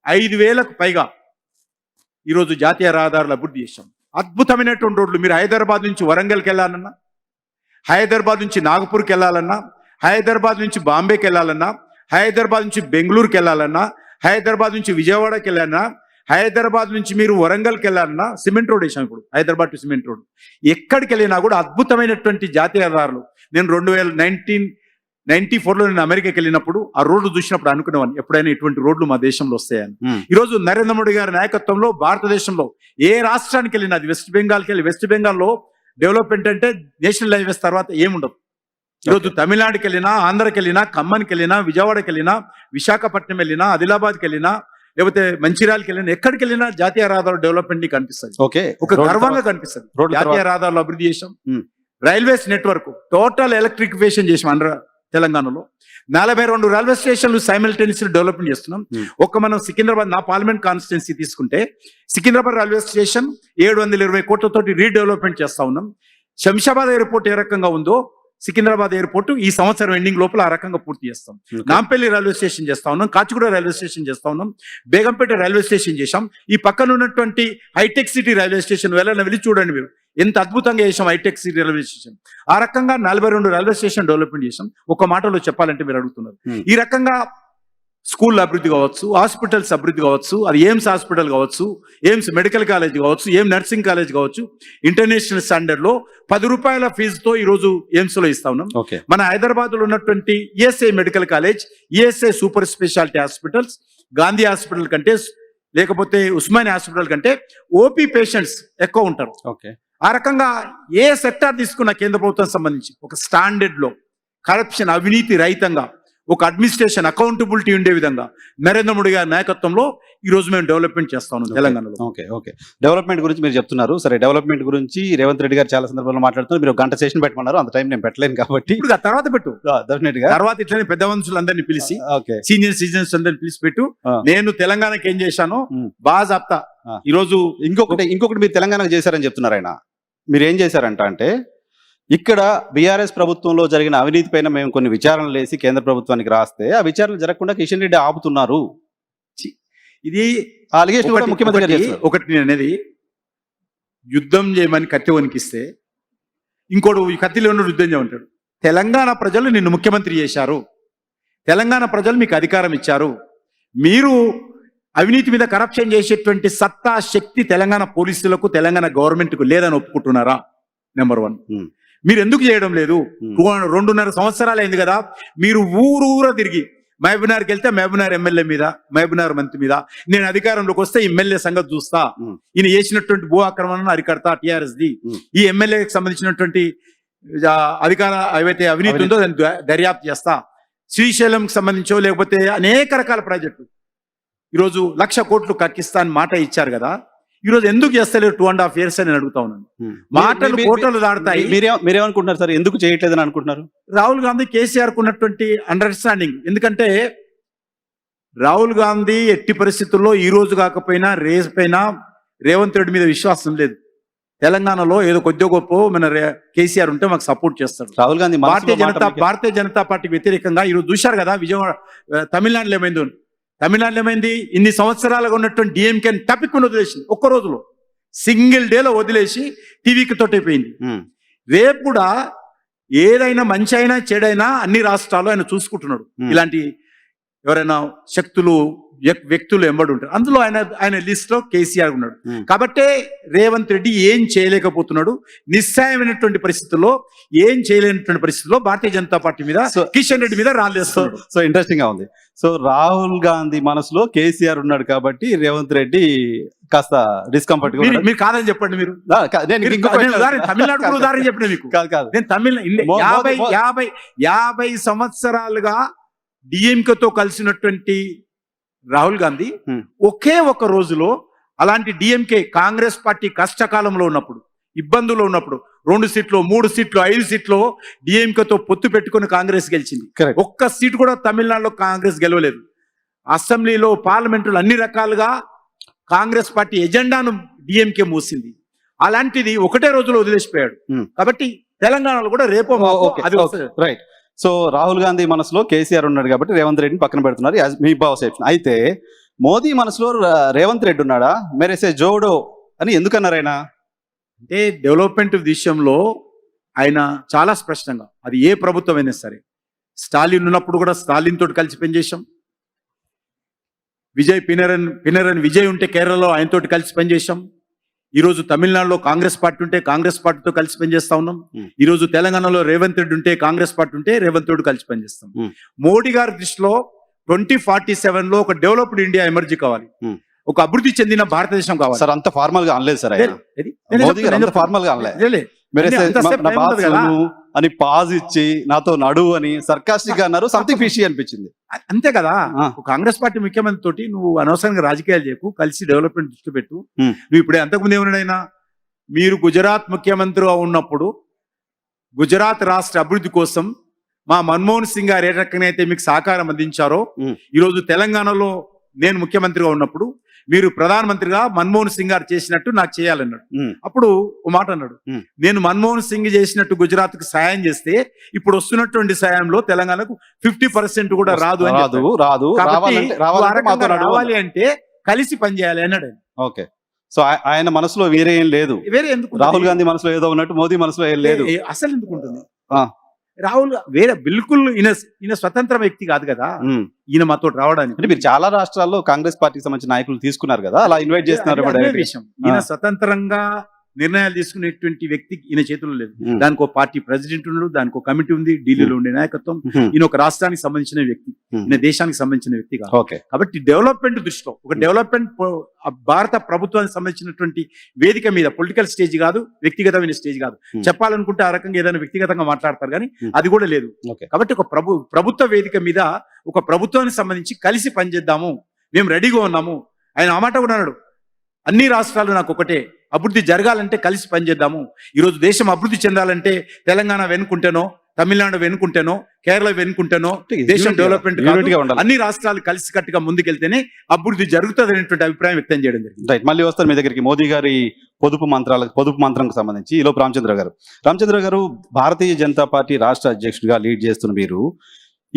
5000కు పైగా ఈరోజు జాతీయ రహదారులు అభివృద్ధి చేశాం. అద్భుతమైనటువంటి రోడ్లు. మీరు హైదరాబాద్ నుంచి వరంగల్కి వెళ్ళాలన్నా, హైదరాబాద్ నుంచి నాగపూర్కి వెళ్ళాలన్నా, హైదరాబాద్ నుంచి బాంబేకి వెళ్ళాలన్నా, హైదరాబాద్ నుంచి బెంగళూరుకి వెళ్ళాలన్నా, హైదరాబాద్ నుంచి విజయవాడకి వెళ్ళాలన్నా, హైదరాబాద్ నుంచి మీరు వరంగల్కి వెళ్ళాలన్నా సిమెంట్ రోడ్ వేసాం. ఇప్పుడు హైదరాబాద్ టు సిమెంట్ రోడ్ ఎక్కడికి వెళ్ళినా కూడా అద్భుతమైనటువంటి జాతీయ రహదారులు. నేను 1994లో నేను అమెరికాకి వెళ్ళినప్పుడు ఆ రోడ్లు చూసినప్పుడు అనుకునేవాడిని ఎప్పుడైనా ఇటువంటి రోడ్లు మా దేశంలో వస్తాయని. ఈరోజు నరేంద్ర మోడీ గారి నాయకత్వంలో భారతదేశంలో ఏ రాష్ట్రానికి వెళ్ళినా, అది వెస్ట్ బెంగాల్కి వెళ్ళి, వెస్ట్ బెంగాల్లో డెవలప్మెంట్ అంటే నేషనల్ హైవేస్ తర్వాత ఏముండదు. ఈరోజు తమిళనాడుకి వెళ్ళినా, ఆంధ్రకి వెళ్ళినా, ఖమ్మానికి వెళ్ళినా, విజయవాడకి వెళ్ళినా, విశాఖపట్నం వెళ్ళినా, ఆదిలాబాద్కి వెళ్ళినా, లేకపోతే మంచిర్యాలకి వెళ్ళినా, ఎక్కడికి వెళ్ళినా జాతీయ రహదారుల డెవలప్మెంట్ కనిపిస్తుంది. ఒక గర్వంగా కనిపిస్తుంది. జాతీయ రహదారులు అభివృద్ధి చేసాం. రైల్వేస్ నెట్వర్క్ టోటల్ ఎలక్ట్రిఫికేషన్ చేసాం. తెలంగాణలో 42 రైల్వే స్టేషన్లు సైమల్టేనియస్ డెవలప్మెంట్ చేస్తున్నాం. మనం సికింద్రాబాద్, నా పార్లమెంట్ కాన్స్టిట్యున్సీ తీసుకుంటే సికింద్రాబాద్ రైల్వే స్టేషన్ 720 కోట్లతోటి రీడెవలప్మెంట్ చేస్తా ఉన్నాం. శంషాబాద్ ఎయిర్పోర్ట్ ఏ రకంగా ఉందో సికింద్రాబాద్ ఎయిర్పోర్ట్ ఈ సంవత్సరం ఎండింగ్ లోపల ఆ రకంగా పూర్తి చేస్తాం. నాంపల్లి రైల్వే స్టేషన్ చేస్తా ఉన్నాం, కాచిగూడ రైల్వే స్టేషన్ చేస్తా ఉన్నాం, బేగంపేట రైల్వే స్టేషన్ చేశాం. ఈ పక్కన ఉన్నటువంటి హైటెక్ సిటీ రైల్వే స్టేషన్ వెళ్ళి చూడండి మీరు, ఎంత అద్భుతంగా చేసాం హైటెక్ సిటీ రైల్వే స్టేషన్. ఆ రకంగా 42 రైల్వే స్టేషన్ డెవలప్మెంట్ చేసాం. ఒక మాటలో చెప్పాలంటే మీరు అడుగుతున్నారు. ఈ రకంగా స్కూల్ అభివృద్ధి కావచ్చు, హాస్పిటల్స్ అభివృద్ధి కావచ్చు, అది ఎయిమ్స్ హాస్పిటల్ కావచ్చు, ఎయిమ్స్ మెడికల్ కాలేజ్ కావచ్చు, ఎయిమ్ నర్సింగ్ కాలేజ్ కావచ్చు, ఇంటర్నేషనల్ స్టాండర్డ్ లో 10 రూపాయల ఫీజుతో ఈ రోజు ఎయిమ్స్ లో ఇస్తా ఉన్నాం. మన హైదరాబాద్ లో ఉన్నటువంటి ESI medical college, ESI super speciality hospitals, Gandhi hospital కంటే లేకపోతే ఉస్మానియా హాస్పిటల్ కంటే ఓపీ పేషెంట్స్ ఎక్కువ ఉంటారు. ఓకే. ఆ రకంగా ఏ సెక్టార్ తీసుకున్న కేంద్ర ప్రభుత్వం సంబంధించి ఒక స్టాండర్డ్ లో కరప్షన్ అవినీతి రహితంగా ఒక అడ్మినిస్ట్రేషన్ అకౌంటబిలిటీ ఉండే విధంగా నరేంద్ర మోడీ గారి నాయకత్వంలో ఈ రోజు మేము డెవలప్మెంట్ చేస్తా ఉన్నాం తెలంగాణలో. ఓకే. ఓకే. డెవలప్మెంట్ గురించి మీరు చెప్తున్నారు. సరే, డెవలప్మెంట్ గురించి రేవంత్ రెడ్డి గారు చాలా సందర్భాల్లో మాట్లాడుతున్నారు. మీరు ఒక గంట సెషన్ పెట్టమన్నారు. అంత టైం నేను పెట్టలేను కాబట్టి ఇప్పుడు ఆ తర్వాత పెట్టు, డెఫినెట్ గా తర్వాత ఇట్లనే పెద్ద మనుషులందరినీ పిలిచి ఓకే. సీనియర్ సిటిజన్స్ అందరిని పిలిచి పెట్టు. నేను తెలంగాణకి ఏం చేశానో బాగా చెప్తా. ఈ రోజు ఇంకొకటి మీరు తెలంగాణకు చేశారని చెప్తున్నారు ఆయన. మీరు ఏం చేశారంటే ఇక్కడ బీఆర్ఎస్ ప్రభుత్వంలో జరిగిన అవినీతి పైన మేము కొన్ని విచారణలు వేసి కేంద్ర ప్రభుత్వానికి రాస్తే ఆ విచారణలు జరగకుండా కిషన్ రెడ్డి ఆపుతున్నారు. ఇది అలిగేషన్ కూడా ముఖ్యమంత్రి గారు చేస్తున్నారు. ఒకటి నేను అనేది, యుద్ధం చేయమని కత్తి వణికిస్తే ఇంకోడు ఈ కత్తిలో ఉన్న యుద్ధం చేయమంటాడు. తెలంగాణ ప్రజలు నిన్ను ముఖ్యమంత్రి చేశారు, తెలంగాణ ప్రజలు మీకు అధికారం ఇచ్చారు, మీరు అవినీతి మీద కరప్షన్ చేసేటువంటి సత్తా శక్తి తెలంగాణ పోలీసులకు తెలంగాణ గవర్నమెంట్కు లేదని ఒప్పుకుంటున్నారా? నెంబర్ 1. మీరు ఎందుకు చేయడం లేదు? 2.5 సంవత్సరాలు అయింది కదా, మీరు ఊరూర తిరిగి మహబూబ్నగర్కి వెళ్తే మహబూబ్నగర్ ఎమ్మెల్యే మీద, మహబూబ్నగర్ మంత్రి మీద, నేను అధికారంలోకి వస్తే ఎమ్మెల్యే సంగతి చూస్తా, ఈయన చేసినటువంటి భూ ఆక్రమణను అరికడతా, టీఆర్ఎస్ ది ఈ ఎమ్మెల్యేకి సంబంధించినటువంటి అధికార ఏవైతే అవినీతి ఉందో దాన్ని దర్యాప్తు చేస్తా, శ్రీశైలంకి సంబంధించో లేకపోతే అనేక రకాల ప్రాజెక్టులు ఈరోజు 1,00,000 కోట్లు కక్కిస్తా అని మాట ఇచ్చారు కదా, ఈరోజు ఎందుకు చేస్తలేరు 2.5 years అని అడుగుతా ఉన్నాను. మాటలు కోటలు దాడతాయి. మీరేమనుకుంటున్నారు సార్, ఎందుకు చేయట్లేదని అనుకుంటున్నారు? రాహుల్ గాంధీ కేసీఆర్ కు ఉన్నటువంటి అండర్స్టాండింగ్, ఎందుకంటే రాహుల్ గాంధీ ఎట్టి పరిస్థితుల్లో ఈ రోజు కాకపోయినా రేపైనా రేవంత్ రెడ్డి మీద విశ్వాసం లేదు. తెలంగాణలో ఏదో కొద్దిగా గొప్ప మన కేసీఆర్ ఉంటే మాకు సపోర్ట్ చేస్తాడు. రాహుల్ గాంధీ భారతీయ జనతా పార్టీకి వ్యతిరేకంగా ఈరోజు చూశారు కదా విజయవాడ, తమిళనాడులో ఏమైంది, ఇన్ని సంవత్సరాలుగా ఉన్నటువంటి డిఎంకేని తప్పికొని వదిలేసి ఒక్క రోజులో సింగిల్ డేలో వదిలేసి టీవీకి తోటైపోయింది. రేపు కూడా ఏదైనా మంచి అయినా చెడైనా అన్ని రాష్ట్రాల్లో ఆయన చూసుకుంటున్నాడు. ఇలాంటి ఎవరైనా శక్తులు వ్యక్తులు ఎంబడి ఉంటారు, అందులో ఆయన లిస్ట్ లో కేసీఆర్ ఉన్నాడు. కాబట్టే రేవంత్ రెడ్డి ఏం చేయలేకపోతున్నాడు. నిస్సాయమైనటువంటి పరిస్థితుల్లో ఏం చేయలేనటువంటి పరిస్థితుల్లో భారతీయ జనతా పార్టీ మీద, కిషన్ రెడ్డి మీద రాళ్ళేస్తాడు. సో ఇంట్రెస్టింగ్ గా ఉంది. సో రాహుల్ గాంధీ మనసులో కేసీఆర్ ఉన్నాడు కాబట్టి రేవంత్ రెడ్డి కాస్త డిస్కంఫర్ట్. మీరు కాదని చెప్పండి. మీరు తమిళనాడు ఉదాహరణ చెప్పిన మీకు కాదు. నేను తమిళ 50 సంవత్సరాలుగా డిఎంకేతో కలిసినటువంటి రాహుల్ గాంధీ ఒకే ఒక రోజులో అలాంటి డిఎంకే కాంగ్రెస్ పార్టీ కష్టకాలంలో ఉన్నప్పుడు, ఇబ్బందుల్లో ఉన్నప్పుడు 2 సీట్లు 3 సీట్లు 5 సీట్లు డిఎంకేతో పొత్తు పెట్టుకుని కాంగ్రెస్ గెలిచింది. ఒక్క సీటు కూడా తమిళనాడులో కాంగ్రెస్ గెలవలేదు. అసెంబ్లీలో పార్లమెంటులో అన్ని రకాలుగా కాంగ్రెస్ పార్టీ ఎజెండాను డిఎంకే మూసింది. అలాంటిది ఒకటే రోజులో వదిలేసిపోయాడు. కాబట్టి తెలంగాణలో కూడా రేపో అది రైట్. సో రాహుల్ గాంధీ మనసులో కేసీఆర్ ఉన్నాడు కాబట్టి రేవంత్ రెడ్డిని పక్కన పెడుతున్నారు మీ పర్సెప్షన్. అయితే మోదీ మనసులో రేవంత్ రెడ్డి ఉన్నాడా, మెరేసే జోడో అని ఎందుకన్నారు ఆయన? అంటే డెవలప్మెంట్ విషయంలో ఆయన చాలా స్పష్టంగా, అది ఏ ప్రభుత్వం అయినా సరే, స్టాలిన్ ఉన్నప్పుడు కూడా స్టాలిన్ తోటి కలిసి పనిచేసాం. పినరన్ విజయ్ ఉంటే కేరళలో ఆయనతోటి కలిసి పనిచేసాం. ఈరోజు తమిళనాడులో కాంగ్రెస్ పార్టీ ఉంటే కాంగ్రెస్ పార్టీతో కలిసి పనిచేస్తా ఉన్నాం. ఈరోజు తెలంగాణలో రేవంత్ రెడ్డి ఉంటే కాంగ్రెస్ పార్టీ ఉంటే రేవంత్ రెడ్డి కలిసి పనిచేస్తాం. మోడీ గారి దృష్టిలో 2047 లో ఒక డెవలప్డ్ ఇండియా ఎమర్జీ కావాలి, ఒక అభివృద్ధి చెందిన భారతదేశం కావాలి. సార్ అంత ఫార్మల్ గా అనలేదు సార్, ఫార్మల్ గా అనలేదు అని పాజ్ ఇచ్చి నాతో నడువు అని సర్కాస్టిక్ గా అన్నారు. సంథింగ్ ఫిషీ అనిపించింది. అంతే కదా. కాంగ్రెస్ పార్టీ ముఖ్యమంత్రి తోటి నువ్వు అనవసరంగా రాజకీయాలు చేయకు, కలిసి డెవలప్మెంట్ దృష్టి పెట్టు. నువ్వు ఇప్పుడే అంతకుముందు ఏమన్నాడైనా, మీరు గుజరాత్ ముఖ్యమంత్రిగా ఉన్నప్పుడు గుజరాత్ రాష్ట్ర అభివృద్ధి కోసం మా మన్మోహన్ సింగ్ గారు ఏ రకంగా అయితే మీకు సహకారం అందించారో, ఈరోజు తెలంగాణలో నేను ముఖ్యమంత్రిగా ఉన్నప్పుడు మీరు ప్రధానమంత్రిగా మన్మోహన్ సింగ్ గారు చేసినట్టు నాకు చేయాలన్నాడు. అప్పుడు ఓ మాట అన్నాడు, నేను మన్మోహన్ సింగ్ చేసినట్టు గుజరాత్ కు సాయం చేస్తే ఇప్పుడు వస్తున్నటువంటి సాయంలో తెలంగాణకు 50% కూడా రాదు అని రావాలి అంటే కలిసి పనిచేయాలి అన్నాడు. ఓకే. సో ఆయన మనసులో వేరే ఏం లేదు. వేరే ఎందుకు? రాహుల్ గాంధీ మనసులో ఏదో ఉన్నట్టు మోదీ మనసులో ఏం లేదు. అసలు ఎందుకు ఉంటుంది? రాహుల్ వేరే బిల్కుల్ ఈయన స్వతంత్ర వ్యక్తి కాదు కదా, ఈయన మాతో రావడానికి. అంటే మీరు చాలా రాష్ట్రాల్లో కాంగ్రెస్ పార్టీకి సంబంధించిన నాయకులు తీసుకున్నారు కదా, అలా ఇన్వైట్ చేస్తున్నారు. ఈయన స్వతంత్రంగా నిర్ణయాలు తీసుకునేటువంటి వ్యక్తి ఈయన చేతుల్లో లేదు. Hmm. దానికి ఒక పార్టీ ప్రెసిడెంట్ ఉన్నాడు, దానికి ఒక కమిటీ ఉంది, ఢిల్లీలో ఉండే నాయకత్వం. ఈయన ఒక రాష్ట్రానికి సంబంధించిన వ్యక్తి, ఈయన దేశానికి సంబంధించిన వ్యక్తి కాదు. ఓకే. కాబట్టి డెవలప్మెంట్ దృష్టిలో ఒక డెవలప్మెంట్ భారత ప్రభుత్వానికి సంబంధించినటువంటి వేదిక మీద పొలిటికల్ స్టేజ్ కాదు, వ్యక్తిగతమైన స్టేజ్ కాదు. చెప్పాలనుకుంటే ఆ రకంగా ఏదైనా వ్యక్తిగతంగా మాట్లాడతారు కానీ అది కూడా లేదు. ఓకే. కాబట్టి ఒక ప్రభుత్వ వేదిక మీద ఒక ప్రభుత్వానికి సంబంధించి కలిసి పనిచేద్దాము, మేము రెడీగా ఉన్నాము. ఆయన ఆ మాట కూడా అన్నాడు, అన్ని రాష్ట్రాలు నాకు ఒకటే, అభివృద్ధి జరగాలంటే కలిసి పనిచేద్దాము. ఈరోజు దేశం అభివృద్ధి చెందాలంటే తెలంగాణ వెనుకుంటేనో, తమిళనాడు వెనుకుంటేనో, కేరళ వెనుకుంటేనో దేశం డెవలప్మెంట్ అన్ని రాష్ట్రాలు కలిసి కట్టుగా ముందుకెళ్తేనే అభివృద్ధి జరుగుతుంది అనేటువంటి అభిప్రాయం వ్యక్తం చేయడం జరిగింది. రైట్, మళ్ళీ వస్తారు మీ దగ్గరికి. మోదీ గారి పొదుపు మంత్రంకు సంబంధించి ఈలోపు రామచంద్ర గారు భారతీయ జనతా పార్టీ రాష్ట్ర అధ్యక్షుడిగా లీడ్ చేస్తున్న మీరు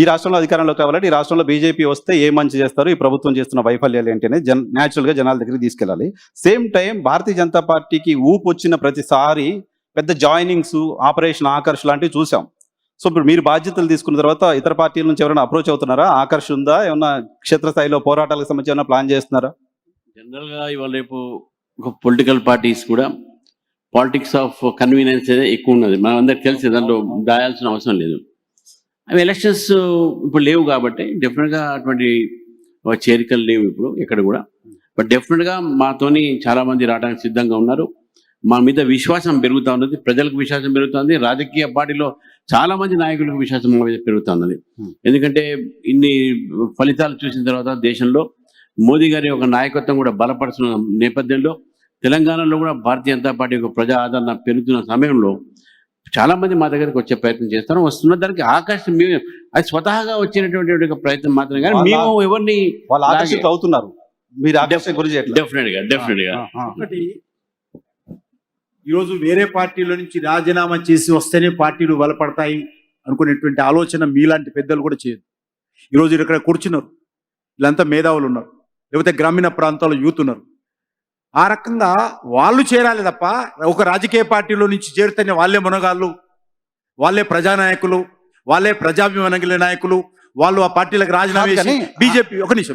ఈ రాష్ట్రంలో అధికారంలో కావాలంటే ఈ రాష్ట్రంలో బీజేపీ వస్తే ఏ మంచి చేస్తారు, ఈ ప్రభుత్వం చేస్తున్న వైఫల్యాలు ఏంటి అనేది న్యాచురల్ గా జనాల దగ్గరికి తీసుకెళ్ళాలి. సేమ్ టైం భారతీయ జనతా పార్టీకి ఊపు వచ్చిన ప్రతిసారి పెద్ద జాయినింగ్స్, ఆపరేషన్ ఆకర్ష్ లాంటివి చూసాం. సో ఇప్పుడు మీరు బాధ్యతలు తీసుకున్న తర్వాత ఇతర పార్టీల నుంచి ఎవరైనా అప్రోచ్ అవుతున్నారా? ఆకర్ష్ ఉందా? ఏమన్నా క్షేత్రస్థాయిలో పోరాటాలకు సంబంధించి ఏమైనా ప్లాన్ చేస్తున్నారా? జనరల్ గా ఇవాళ రేపు ఒక పొలిటికల్ పార్టీస్ కూడా పాలిటిక్స్ ఆఫ్ కన్వీనియన్స్ అనేది ఎక్కువ ఉన్నది. మనం అందరికి తెలిసి దాంట్లో దాయాల్సిన అవసరం లేదు. అవి ఎలక్షన్స్ ఇప్పుడు లేవు కాబట్టి డెఫినెట్గా అటువంటి చేరికలు లేవు ఇప్పుడు ఎక్కడ కూడా. బట్ డెఫినెట్గా మాతోని చాలా మంది రావడానికి సిద్ధంగా ఉన్నారు. మా మీద విశ్వాసం పెరుగుతూ ఉన్నది, ప్రజలకు విశ్వాసం పెరుగుతుంది, రాజకీయ పార్టీలో చాలా మంది నాయకులకు విశ్వాసం మా మీద పెరుగుతూ ఉన్నది. ఎందుకంటే ఇన్ని ఫలితాలు చూసిన తర్వాత దేశంలో మోదీ గారి ఒక నాయకత్వం కూడా బలపడుతున్న నేపథ్యంలో తెలంగాణలో కూడా భారతీయ జనతా పార్టీ యొక్క ప్రజా ఆదరణ పెరుగుతున్న సమయంలో చాలా మంది మా దగ్గరికి వచ్చే ప్రయత్నం చేస్తారు. వస్తున్న దానికి ఆకర్షణ అది స్వతహాగా వచ్చినటువంటి ఒక ప్రయత్నం మాత్రం, కానీ మేము ఎవరిని వాళ్ళు ఆకర్షితులు అవుతున్నారు. మీరు ఆకర్షణ గురించి డెఫినెట్గా ఒకటి, ఈరోజు వేరే పార్టీల నుంచి రాజీనామా చేసి వస్తేనే పార్టీలు బలపడతాయి అనుకునేటువంటి ఆలోచన మీలాంటి పెద్దలు కూడా చేయదు. ఈరోజు ఇక్కడ కూర్చున్నారు, వీళ్ళంతా మేధావులు ఉన్నారు, లేకపోతే గ్రామీణ ప్రాంతాల్లో యూత్ ఉన్నారు. ఆ రకంగా వాళ్ళు చేరాలి తప్ప ఒక రాజకీయ పార్టీలో నుంచి చేరితేనే వాళ్ళే మునగాళ్ళు, వాళ్ళే ప్రజానాయకులు, వాళ్ళే ప్రజాభిమాన నాయకులు, వాళ్ళు ఆ పార్టీలకు రాజీనామా చేసి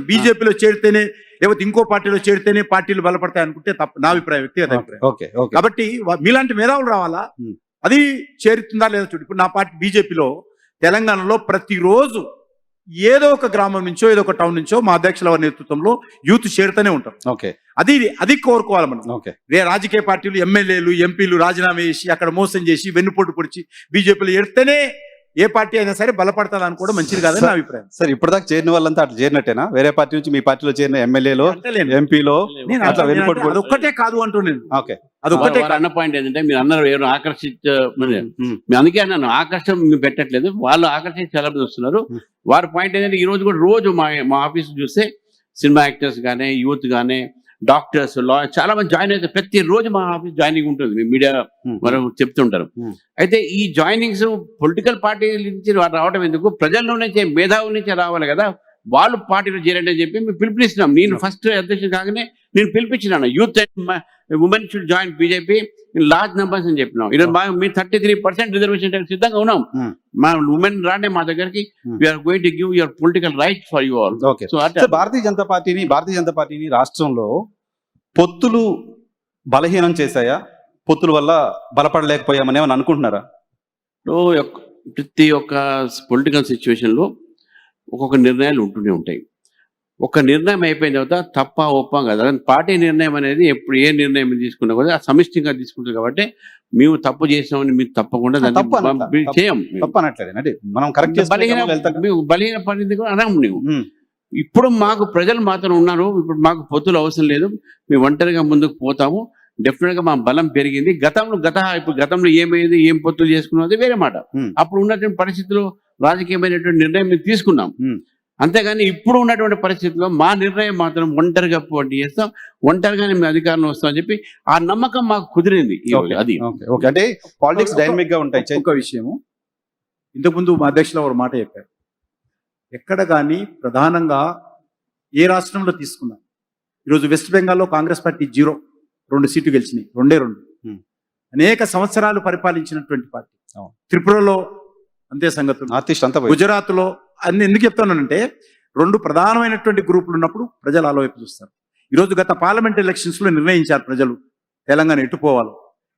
బీజేపీలో చేరితేనే లేకపోతే ఇంకో పార్టీలో చేరితేనే పార్టీలు బలపడతాయి అనుకుంటే తప్ప, నా అభిప్రాయం, వ్యక్తిగత అభిప్రాయం. కాబట్టి మీలాంటి మేధావులు రావాలా, అది చేరుతుందా లేదా చూడు. ఇప్పుడు నా పార్టీ బీజేపీలో తెలంగాణలో ప్రతిరోజు ఏదో ఒక గ్రామం నుంచో ఏదో ఒక టౌన్ నుంచో మా అధ్యక్షుల వారి నేతృత్వంలో యూత్ చేరుతూనే ఉంటారు. అది కోరుకోవాలి మనం. రాజకీయ పార్టీలు, ఎమ్మెల్యేలు, ఎంపీలు రాజీనామా చేసి అక్కడ మోసం చేసి వెన్నుపోటు పొడిచి బీజేపీలో ఎడితేనే ఏ పార్టీ అయినా సరే బలపడతాది అని కూడా మంచిది కాదని నా అభిప్రాయం. సార్, ఇప్పటిదాకా చేరిన వాళ్ళంతా అట్లా చేరినట్టేనా? వేరే పార్టీ నుంచి మీ పార్టీలో చేరిన ఎమ్మెల్యేలో, ఎంపీలో అదొక్కటే కాదు అంటున్నాను. అదొక్కటే అన్న పాయింట్ ఏంటంటే మీరు అన్నారు ఎవరు అందుకే అన్నాను ఆకర్షణ మేము పెట్టట్లేదు, వాళ్ళు ఆకర్షించి చాలా మంది వస్తున్నారు. వారి పాయింట్ ఏంటంటే ఈ రోజు కూడా రోజు మా ఆఫీస్ చూస్తే సినిమా యాక్టర్స్ కానీ, యూత్ కానీ, డాక్టర్స్, లాయర్ చాలా మంది జాయిన్ అయితే ప్రతి రోజు మా ఆఫీస్ జాయినింగ్ ఉంటుంది. మీ మీడియా వరకు చెప్తుంటారు. అయితే ఈ జాయినింగ్స్ పొలిటికల్ పార్టీ నుంచి రావడం ఎందుకు, ప్రజల్లో నుంచే మేధావుల నుంచే రావాలి కదా, వాళ్ళు పార్టీలో చేరండి అని చెప్పి మేము పిలుపునిస్తున్నాం. నేను ఫస్ట్ అధ్యక్షుడు కాగానే నేను పిలిపించినాను, youth and women should join BJP in large numbers అని చెప్పినాం. ఈరోజు మేము 33% రిజర్వేషన్ సిద్ధంగా ఉన్నాం. మా ఉమెన్ రాండే మా దగ్గరికి, we are going to give your political right for you all. So Bharatiya Janata పార్టీని రాష్ట్రంలో పొత్తులు బలహీనం చేశాయా? పొత్తుల వల్ల బలపడలేకపోయామని ఏమని అనుకుంటున్నారా? ప్రతి ఒక్క పొలిటికల్ సిచ్యువేషన్ లో ఒక్కొక్క నిర్ణయాలు ఉంటూనే ఉంటాయి. ఒక నిర్ణయం అయిపోయిన తర్వాత తప్ప ఒప్పం కదా, పార్టీ నిర్ణయం అనేది ఎప్పుడు ఏ నిర్ణయం తీసుకున్నా కూడా సమిష్టిగా తీసుకుంటారు. కాబట్టి మేము తప్పు చేసామని మీరు తప్పకుండా చేయం. బలహీన పరిస్థితి కూడా అనము. నువ్వు ఇప్పుడు మాకు ప్రజలు మాత్రం ఉన్నారు, ఇప్పుడు మాకు పొత్తులు అవసరం లేదు, మేము ఒంటరిగా ముందుకు పోతాము. డెఫినెట్ గా మా బలం పెరిగింది. ఇప్పుడు గతంలో ఏమైంది, ఏం పొత్తులు చేసుకున్నది వేరే మాట. అప్పుడు ఉన్నటువంటి పరిస్థితుల్లో రాజకీయమైనటువంటి నిర్ణయం మేము తీసుకున్నాం. అంతేగాని ఇప్పుడు ఉన్నటువంటి పరిస్థితుల్లో మా నిర్ణయం మాత్రం ఒంటరిగా పోటీ చేస్తాం, ఒంటరిగానే మేము అధికారంలో వస్తామని చెప్పి ఆ నమ్మకం మాకు కుదిరింది. అది అంటే పాలిటిక్స్ డైనమిక్ గా ఉంటాయి. ఒక విషయము, ఇంతకుముందు మా అధ్యక్షులు ఒక మాట చెప్పారు, ఎక్కడ కానీ ప్రధానంగా ఏ రాష్ట్రంలో తీసుకున్నా, ఈరోజు వెస్ట్ బెంగాల్లో కాంగ్రెస్ పార్టీ 2 సీట్లు గెలిచినాయి, 2 అనేక సంవత్సరాలు పరిపాలించినటువంటి పార్టీ. త్రిపురలో అంతే సంగతులు, గుజరాత్ లో అన్ని. ఎందుకు చెప్తున్నానంటే 2 ప్రధానమైనటువంటి గ్రూపులు ఉన్నప్పుడు ప్రజలు ఆలో వైపు చూస్తారు. ఈరోజు గత పార్లమెంట్ ఎలక్షన్స్ లో నిర్ణయించారు ప్రజలు తెలంగాణ ఎటుపోవాలి.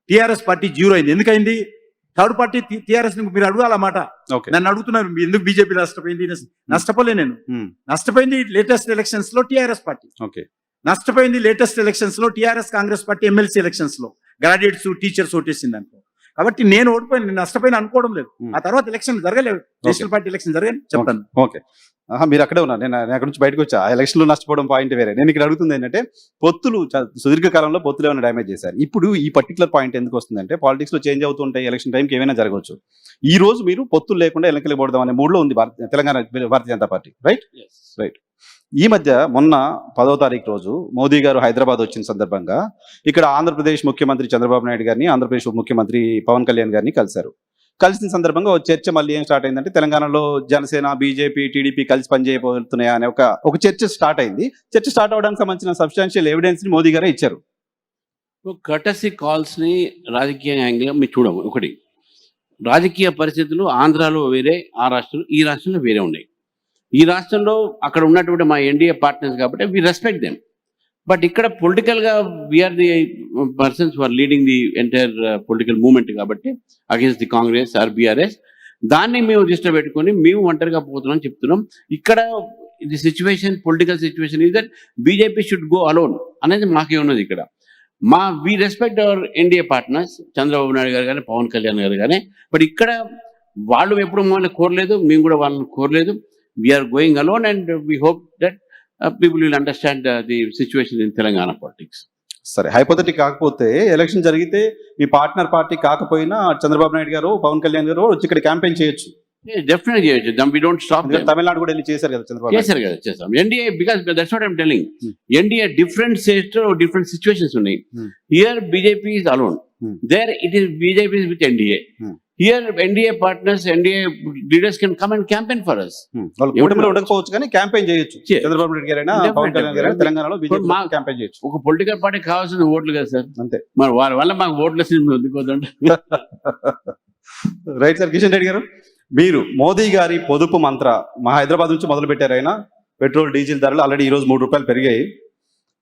టీఆర్ఎస్ పార్టీ 0 అయింది. ఎందుకైంది? థర్డ్ పార్టీ టీఆర్ఎస్ మీరు అడగాలన్నమాట. ఓకే. నన్ను అడుగుతున్నారు ఎందుకు బీజేపీ నష్టపోయింది. నష్టపోలే నేను. నష్టపోయింది లేటెస్ట్ ఎలక్షన్స్ లో టీఆర్ఎస్ పార్టీ. ఓకే. నష్టపోయింది లేటెస్ట్ ఎలక్షన్స్ లో TRS Congress party MLC elections లో గ్రాడ్యుయేట్స్ టీచర్స్ ఓటేసింది అనుకో. కాబట్టి నేను ఓడిపోయాను, నేను నష్టపోయిన అనుకోవడం లేదు. ఆ తర్వాత ఎలక్షన్ జరగలేదు, నేషనల్ పార్టీ ఎలక్షన్ జరగని చెప్తాను. ఓకే. మీరు అక్కడే ఉన్నారు, నేను అక్కడ నుంచి బయటకు వచ్చా. ఆ ఎలక్షన్ లో నష్టపోవడం పాయింట్ వేరే. నేను ఇక్కడ అడుగుతుంది ఏంటంటే పొత్తులు సుదీర్ఘకాలంలో పొత్తులు ఏమైనా డ్యామేజ్ చేశారు. ఇప్పుడు ఈ పర్టికులర్ పాయింట్ ఎందుకు వస్తుందంటే పాలిటిక్స్ లో చేంజ్ అవుతుంటాయి, ఎలక్షన్ టైంకి ఏమైనా జరగవచ్చు. ఈ రోజు మీరు పొత్తులు లేకుండా ఎన్నికలు పోవడం అనే మూడ్లో ఉంది తెలంగాణ భారతీయ జనతా పార్టీ, రైట్? రైట్. ఈ మధ్య మొన్న 10వ తారీఖు రోజు మోదీ గారు హైదరాబాద్ వచ్చిన సందర్భంగా ఇక్కడ ఆంధ్రప్రదేశ్ ముఖ్యమంత్రి చంద్రబాబు నాయుడు గారిని, ఆంధ్రప్రదేశ్ ముఖ్యమంత్రి పవన్ కళ్యాణ్ గారిని కలిశారు. కలిసిన సందర్భంగా ఒక చర్చ మళ్ళీ ఏం స్టార్ట్ అయిందంటే తెలంగాణలో జనసేన, బీజేపీ, టీడీపీ కలిసి పనిచేయబోతున్నాయా అనే ఒక చర్చ స్టార్ట్ అయింది. చర్చ స్టార్ట్ అవడానికి సంబంధించిన సబ్స్టాన్షియల్ ఎవిడెన్స్ ని మోదీ గారే ఇచ్చారు. కటసి కాల్స్ ని రాజకీయ యాంగిల్ మీరు చూడము. ఒకటి, రాజకీయ పరిస్థితులు ఆంధ్రాలో వేరే, ఆ రాష్ట్రంలో ఈ రాష్ట్రంలో వేరే ఉన్నాయి. ఈ రాష్ట్రంలో అక్కడ ఉన్నటువంటి మా ఎన్డీఏ పార్ట్నర్స్ కాబట్టి వి రెస్పెక్ట్ దెమ్. బట్ ఇక్కడ పొలిటికల్ గా we are the persons are leading the entire political movement కాబట్టి against the Congress or BRS, దాన్ని మేము దృష్టిలో పెట్టుకొని మేము ఒంటరిగా పోతున్నాం చెప్తున్నాం. ఇక్కడ the situation, political situation is that BJP should go alone అనేది మాకే ఉన్నది. ఇక్కడ we respect our NDA partners, Chandrababu Naidu గారు కానీ, పవన్ కళ్యాణ్ గారు కానీ. బట్ ఇక్కడ వాళ్ళు ఎప్పుడు మమ్మల్ని కోరలేదు, మేము కూడా వాళ్ళని కోరలేదు. We are going alone and we hope that people will understand the situation in Telangana politics. సరే, హైపోథెటిక్ కాకపోతే ఎలక్షన్ జరిగితే మీ పార్ట్నర్ పార్టీ కాకపోయినా చంద్రబాబు నాయుడు గారు, పవన్ కళ్యాణ్ గారు వచ్చి ఇక్కడ క్యాంపెయిన్ చేయొచ్చు. Definitely చేయొచ్చు. We don't stop them. Tamil Nadu కూడా వెళ్ళి చేశారు కదా చంద్రబాబు. చేశారు కదా, చేస్తాం. NDA, because that's what I'm telling. NDA different states or different situations ఉన్నాయి. Here BJP is alone. There it is BJP is with NDA. Here NDA partners, NDA leaders can come and campaign for us. కూటమిలో ఉండకపోవచ్చు కానీ campaign చేయొచ్చు. చంద్రబాబు నాయుడు గారైనా, పవన్ కళ్యాణ్ గారైనా తెలంగాణలో BJP campaign చేయొచ్చు. ఒక పొలిటికల్ పార్టీ కావాల్సిన ఓట్లు కదా సార్, అంతే. మరి వారి వల్ల మాకు ఓట్లు ఎందుకోదండి. Right sir. కిషన్ రెడ్డి గారు, మీరు మోదీ గారి పొదుపు మంత్ర మా హైదరాబాద్ నుంచి మొదలు పెట్టారు. అయినా పెట్రోల్, డీజిల్ ధరలు ఆల్రెడీ ఈ రోజు ₹3 పెరిగాయి.